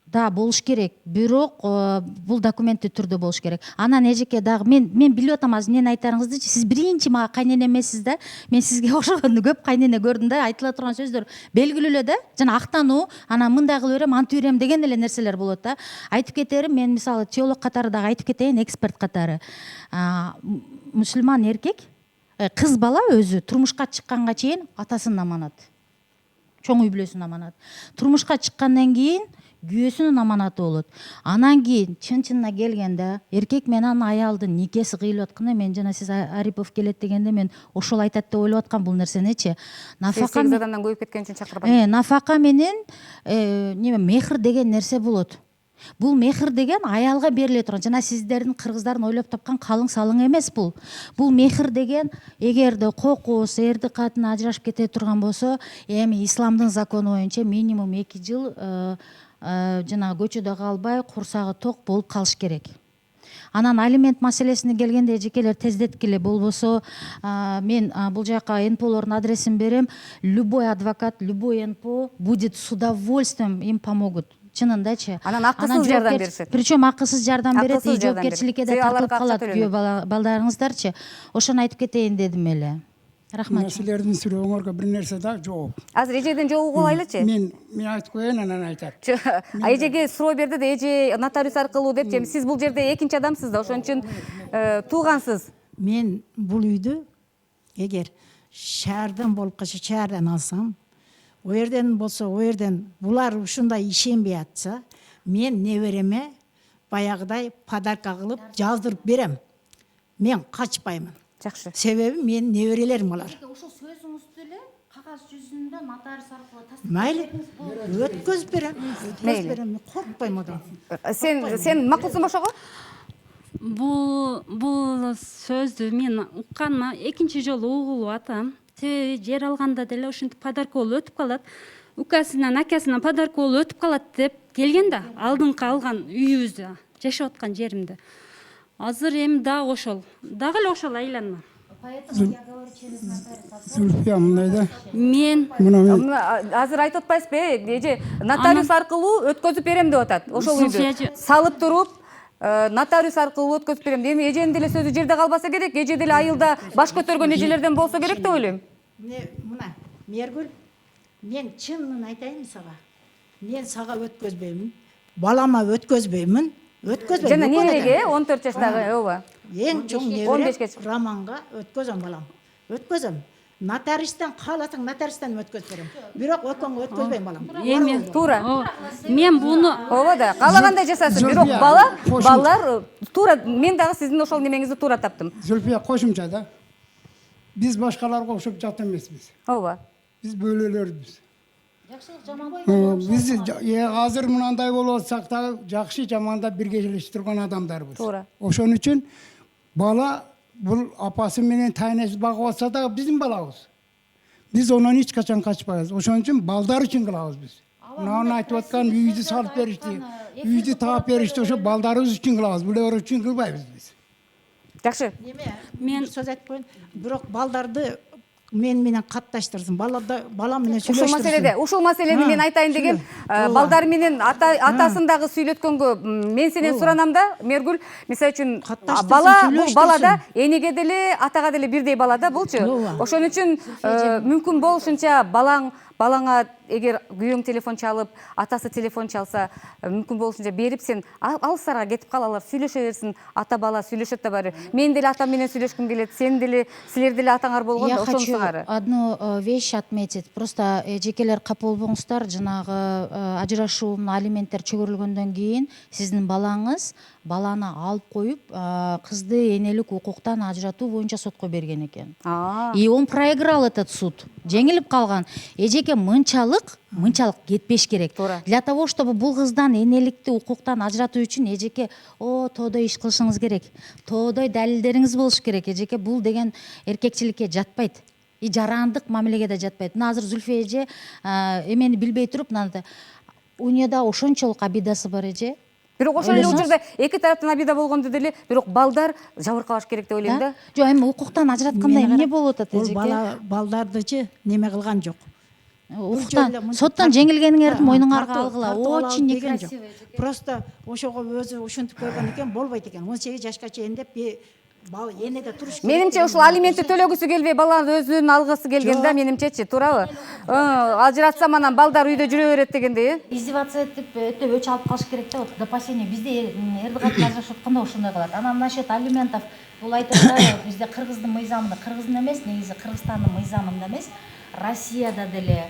да болуш керек, бирок бул документтүү түрдө болуш керек. Анан эжеке дагы мен билип атам азыр эмне айтарыңыздычы. Сиз биринчи мага кайнене эмессиз да. Мен сизге окшогонду көп кайнене көрдүм да. Айтыла турган сөздөр белгилүү эле да. Жана актануу, анан мындай кылып берем, антип берем деген эле нерселер болот да. Айтып кетерим, мен мисалы теолог катары дагы айтып кетейин, эксперт катары. Мусулман эркек, кыз бала өзү турмушка чыкканга чейин атасынын аманат. Чоң үй бүлөсүнүн аманат. Турмушка чыккандан кийин күйөөсүнүн аманаты болот. Анан кийин чын-чынына келгенде эркек менен аялдын никеси кыйылып атканда, мен жана сиз Арипов келет дегенде мен ошол айтат деп ойлоп аткам бул нерсеничи. Нафака адамдан көйүп кеткен үчүн чакырбайм. Нафака менен мехр деген нерсе болот. Бул мехр деген аялга бериле турган, жана сиздердин кыргыздардын ойлоп тапкан калың салың эмес бул. Бул мехр деген эгерде кокус, эрди катын ажырашып кете турган болсо, эми исламдын закону боюнча минимум 2 жыл жана көчөдө калбай, курсагы ток болуп калыш керек. Анан алимент маселесине келгенде эжекелер тездеткиле, болбосо мен бул жака НПОлордун адресин берем. Любой адвокат, любой НПО будет с удовольствием, им помогут. Чынындачы. Анан акысыз жардам беришет. Причем акысыз жардам берет, и жоопкерчиликке да тартылып калат күйөө балдарыңыздарчы. Ошону айтып кетейин дедим эле. Рахмат. Силердин сурооңорго бир нерсе да жооп. Азыр эжеден жообу кылайлычы? Мен айтып коеюн, анан айтат. Эжеге суроо берди да, эже нотариус аркылуу деп, сиз бул жерде экинчи адамсыз да, ошон үчүн туугансыз. Мен бул үйдү эгер шаардан болуп калса шаардан алсам, о жерден болсо о жерден булар ушундай ишенбей атса, мен небереме баягыдай подарка кылып жаздырып берем. Мен качпаймын. Жакшы. Себеби мен неберелерим алар. Ошол сөзүңүздү эле кагаз жүзүндө нотариус аркылуу тастап. Майли, өткөзүп берем. Коркпойм одан. Сен макулсуң ошого? Бул сөздү мен укканыма экинчи жолу угулуп атам. себеби жер алганда деле ушинтип подарка болуп өтүп калат. Укасынан, акасынан подарка болуп өтүп калат деп келген да, алдыңкы алган үйүбүздө, жашап аткан жеримде. Азыр эми дагы ошол. Дагы эле ошол айланма. Зүлфия мындай да. Мен Азыр айтып атпайсызбы, эже нотариус аркылуу өткөзүп берем деп атат. Ошол үйдү салып туруп, нотариус аркылуу өткөзүп берем. Эми эженин деле сөзү жерде калбаса керек, эже деле айылда баш көтөргөн эжелерден болсо керек деп ойлойм. Мына Мергүл, мен чынын айтайын сага. Мен сага өткөзбөймүн. Балама өткөзбөймүн. Өткөзбөйм. Жана небереге 14 жаштагы, ооба. Эң чоң 15 неберем Романга өткөзөм балам. Өткөзөм. Нотариустан кааласаң нотариустан өткөзүп берем. Бирок өткөнгө өткөзбөйм балам. эми Туура. мен буну Ооба да, каалагандай жасасын. Бирок балдар туура, мен дагы сиздин ошол немеңизди туура таптым. Зүлфия кошумча да. Биз башкаларга окшоп жат эмеспиз. Ооба. Биз бөлөлөрбүз. Биз азыр мынандай болуп атсак да жакшы жаманда биргелешип турган адамдарбыз. Туура. Ошон үчүн бала бул апасы менен тайнеси багып атса да биздин балабыз. Биз онон эч качан качпайбыз. Ошон үчүн балдар үчүн кылабыз биз. Мына айтып аткан үйдү салып беришти, үйдү таап беришти, ошо балдарыбыз үчүн кылабыз. Булар үчүн кылбайбыз биз. Жакшы. Мен сөз айтып коеюн. Бирок балдарды мен менен катташтырсын. Балам менен сүйлөштүрсүн. Ушул маселени мен айтайын деген, балдар менен атасын дагы сүйлөткөнгө мен сенен суранам да, Мергүл, мисалы үчүн бул бала да энеге деле, атага деле бирдей бала да булчу. Ошон үчүн мүмкүн болушунча балаңа эгер күйөөң телефон чалып, атасы телефон чалса, мүмкүн болушунча берип сен алыстарга кетип кал, алар сүйлөшө берсин, ата бала сүйлөшөт да баары. Мен деле атам менен сүйлөшкүм келет, сен деле, силер деле атаңар болгондо ошонусуңар. Одну вещь отметить. Просто эжекелер кап болбоңуздар, жанагы ажырашуу, алименттер чөгөрүлгөндөн кийин сиздин балаңыз баланы алып коюп, кызды энелик укуктан ажыратуу боюнча сотко берген экен. И он проиграл этот суд. Жеңилип калган. Эжеке мынчалык кетпеш керек. Для того, чтобы бул кыздан энеликти укуктан ажыратуу үчүн эжеке тоодой иш кылышыңыз керек. Тоодой далилдериңиз болуш керек. Эжеке бул деген эркекчиликке жатпайт. И жарандык мамилеге да жатпайт. Мына азыр Зүлфия эже эмени билбей туруп, униеда ошончолук абидасы бар эже. Бирок ошол эле учурда эки тараптан абида болгондо деле, бирок балдар жабыркабаш керек деп ойлойм да. Жок, эми укуктан ажыратканда эмне болуп атат эжеке? Бул балдардычы неме кылган жок. Соттон жеңилгениңерди мойнуңарга алгыла. Очень некрасиво. Просто ошого өзү ушинтип койгон экен, болбойт экен. 18 жашка чейин деп энеде туруш керек. Менимче ушул алиментти төлөгүсү келбей, баланы өзүнүн алгысы келген да, менимчечи, туурабы? Ажыратсам анан балдар үйдө жүрө берет дегендей. Издеваться этип өтө өч алып калыш керек да. Вот допасение бизде эрди катын ажырашып атканда ошондой калат. Анан насчет алиментов бул айтылды, бизде кыргыздын мыйзамында, кыргыздын эмес, негизи Кыргызстандын мыйзамында эмес, Россияда деле,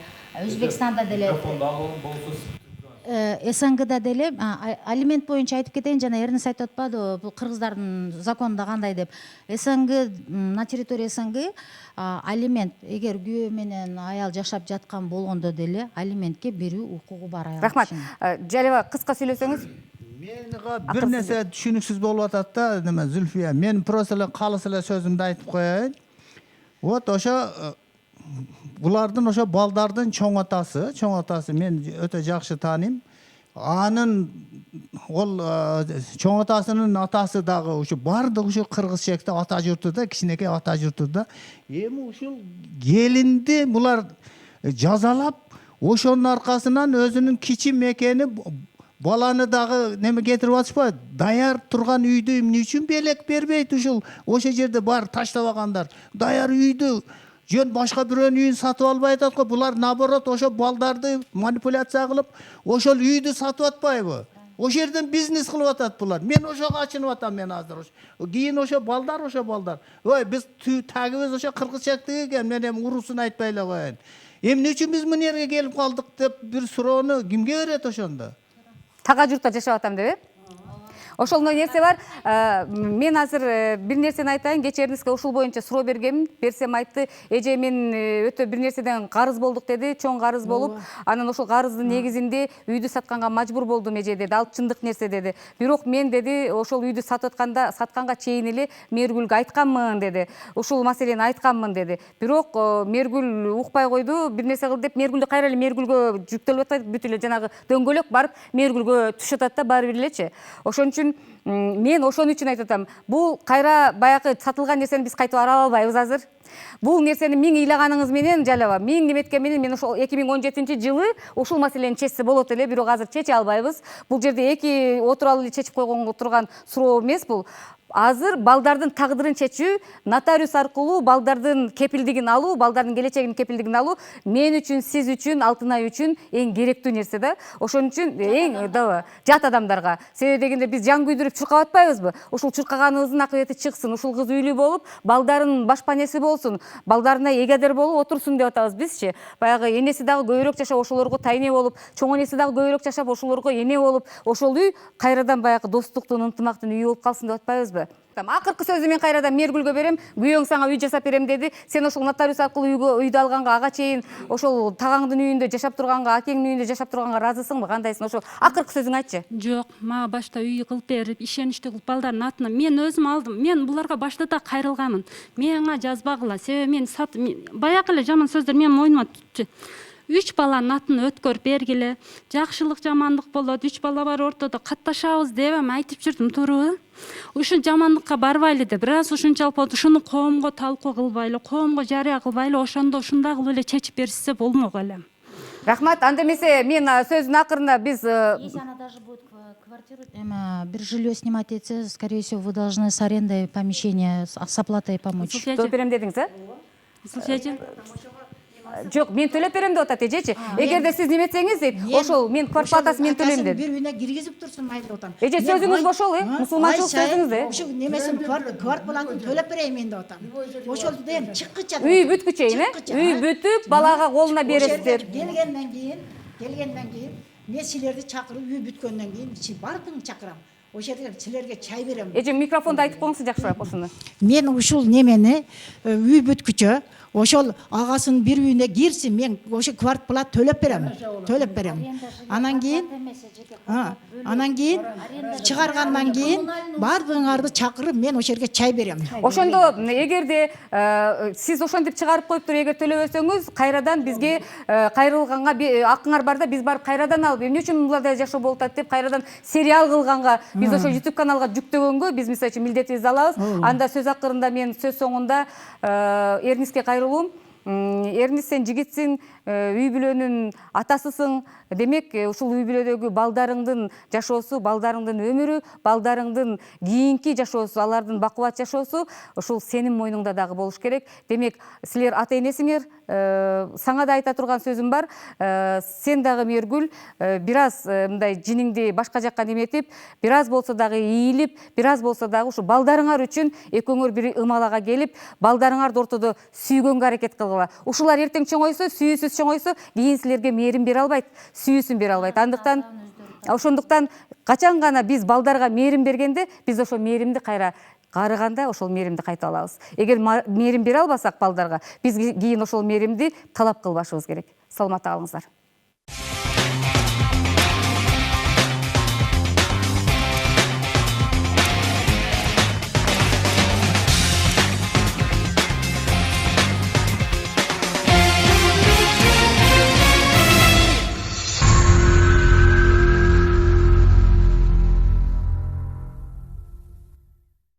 Өзбекстанда деле, СНГда деле алимент боюнча айтып кетейин, жана Эрнис айтып атпадыбы, бул кыргыздардын законунда кандай деп. СНГ, на территории СНГ алимент, эгер күйөө менен аял жашап жаткан болгондо деле алиментке берүү укугу бар аял. Рахмат. Жалеба кыска сүйлөсөңүз. Менга бир нерсе түшүнүксүз болуп атат да, неме Зүлфия. Мен просто эле калыс эле сөзүмдү айтып коеюн. Вот ошо булардын ошо балдардын чоң атасы мен өтө жакшы тааныйм. Анын ол чоң атасынын атасы дагы ушу бардык ушу кыргыз чекте ата журтуда, кичинекей ата журтуда. Эми ушул келинди булар жазалап, ошонун аркасынан өзүнүн кичи мекени баланы дагы неме кетирип атышпайбы? Даяр турган үйдү эмне үчүн белек бербейт ушул? Ошол жерде бар таштабагандар. Даяр үйдү жөн башка бирөөнүн үйүн сатып албай атат го. Булар наоборот ошо балдарды манипуляция кылып, ошол үйдү сатып атпайбы? Ошол жерден бизнес кылып атат булар. Мен ошого ачынып атам мен азыр. Кийин ошо балдар. Ой, биз тагыбыз ошо кыргызчактык экен, мен эми урусун айтпай эле коеюн. Эмне үчүн биз мына жерге келип калдык деп бир суроону кимге берет ошондо? Тага журтта жашап атам деп, Ошол нерсе бар. Мен азыр бир нерсени айтайын. Кечээ Эрниске ушул боюнча суроо бергенмин. Берсем айтты, эже мен өтө бир нерседен карыз болдук деди, чоң карыз болуп. Анан ошол карыздын негизинде үйдү сатканга мажбур болдум эже деди. Ал чындык нерсе деди. Бирок мен деди, ошол үйдү сатканга чейин эле Мээргүлгө айтканмын деди. Ушул маселени айтканмын деди. Бирок Мээргүл укпай койду. Бир нерсе кыл деп Мээргүлдү кайра эле Мээргүлгө жүктөлүп атат. Бүт эле жанагы дөңгөлөк барып Мээргүлгө түшүп атат да баары бир элечи. Ошон үчүн мен ошон үчүн айтып атам. Бул кайра баягы сатылган нерсени биз кайтып ала албайбыз азыр. Бул нерсени миң ыйлаганыңыз менен жалаба, миң неметкен менен мен ошол 2017-жылы ушул маселени чечсе болот эле, бирок азыр чече албайбыз. Бул жерде эки отуруп алып чечип койгонго турган суроо эмес бул. Азыр балдардын тагдырын чечүү, нотариус аркылуу балдардын кепилдигин алуу, балдардын келечегинин кепилдигин алуу мен үчүн, сиз үчүн, Алтын ай үчүн эң керектүү нерсе да. Ошон үчүн эң жат адамдарга. Себеби дегенде биз жан күйдүрүп чуркап атпайбызбы? Ушул чуркаганыбыздын акыбети чыксын, ушул кыз үйлүү болуп, балдарын башпанеси болсун, балдарына эгедер болуп отурсун деп атабыз бизчи. Баягы энеси дагы көбүрөөк жашап, ошолорго тайне болуп, чоң энеси дагы көбүрөөк жашап, ошолорго эне болуп, ошол үй кайрадан баягы достуктун, ынтымактын үйү болуп калсын деп атпайбызбы? Акыркы сөзү мен кайрадан Мээргүлгө берем. Күйөөң сага үй жасап берем деди. Сен ошол нотариус аркылуу үйдү алганга, ага чейин ошол тагаңдын үйүндө жашап турганга, акеңдин үйүндө жашап турганга ыраазысыңбы? Кандайсың? Ошол акыркы сөзүңдү айтчы. Жок, мага башта үй кылып берип, ишеничтүү кылып балдардын атына мен өзүм алдым. Мен буларга башта да кайрылганмын. Мага жазбагыла. Себеби мен баягы эле жаман сөздөр менин мойнума түштү. 3 баланын атын өткөрүп бергиле. Жакшылык, жамандык болот. 3 бала бар ортодо катташабыз деп айтып жүрдүм, туурабы? Ушул жамандыкка барбайлы деп, бир аз ушунчалык болду. Ушуну коомго талкуу кылбайлы, коомго жарыя кылбайлы, ошондо ушундай кылып эле чечип беришсе болмок эле. Рахмат. Анда эмесе мен сөздүн акырында биз Если она даже будет квартиру, бир жилье снимать этсе, скорее всего, вы должны с арендой помещения, с оплатой помочь. төлөп берем дедиңиз, Слушайте. Жок, мен төлөп берем деп атат эжечи. Эгерде сиз неметсеңиз дейт, ошол мен квартплатасын мен төлөйм деди. Бир үйүнө киргизип турсун, майлы отам. Эже сөзүңүз ошол, мусулманчылык сөзүңүз Ошол немесин квартплатын төлөп берейин мен деп атам. Ошол ден чыккыча. Үй бүткүчейин, үй бүтүп, балага колуна бересиздер. Келгенден кийин мен силерди чакырып, үй бүткөндөн кийин бардыгын чакырам. Ошол жерде силерге чай берем. Эже микрофонду айтып коюңузчу жакшыраак ошону. Мен ушул немени үй бүткүчө ошол агасынын бир үйүнө кирсин, мен ошо квартплат төлөп берем. Анан кийин чыгаргандан кийин бардыгыңарды чакырып мен ошол жерге чай берем. Ошондо эгерде сиз ошентип чыгарып коюп туруп эгер төлөбөсөңүз, кайрадан бизге кайрылганга акыңар бар да, биз барып кайрадан алып, эмне үчүн мындай жашоо болуп атат деп кайрадан сериал кылганга, биз ошо YouTube каналга жүктөгөнгө биз мисалы үчүн милдетибизди алабыз. Анда сөз акырында мен сөз соңунда Эрниске кайрылуум. Эрнис, сен жигитсиң, үй бүлөнүн атасысың. Демек, ушул үй бүлөдөгү балдарыңдын жашоосу, балдарыңдын өмүрү, балдарыңдын кийинки жашоосу, алардын бакубат жашоосу ушул сенин мойнуңда дагы болуш керек. Демек, силер ата энесиңер, сага да айта турган сөзүм бар. Сен дагы Мээргүл, бир аз мындай жиниңди башка жакка неметип, бир аз болсо дагы ийилип, бир аз болсо дагы ушу балдарыңар үчүн экөөңөр бир ымалага келип, балдарыңарды ортодо сүйгөнгө аракет кылгыла. Ушулар эртең чоңойсо, сүйүүсүз чоңойсо, кийин силерге мээрим бере албайт, сүйүүсүн бере албайт. Ошондуктан качан гана биз балдарга мээрим бергенде, биз ошол мээримди кайра карыганда ошол мээримди кайтып алабыз. Эгер мээрим бере албасак балдарга, биз кийин ошол мээримди талап кылбашыбыз керек. Саламатта калыңыздар.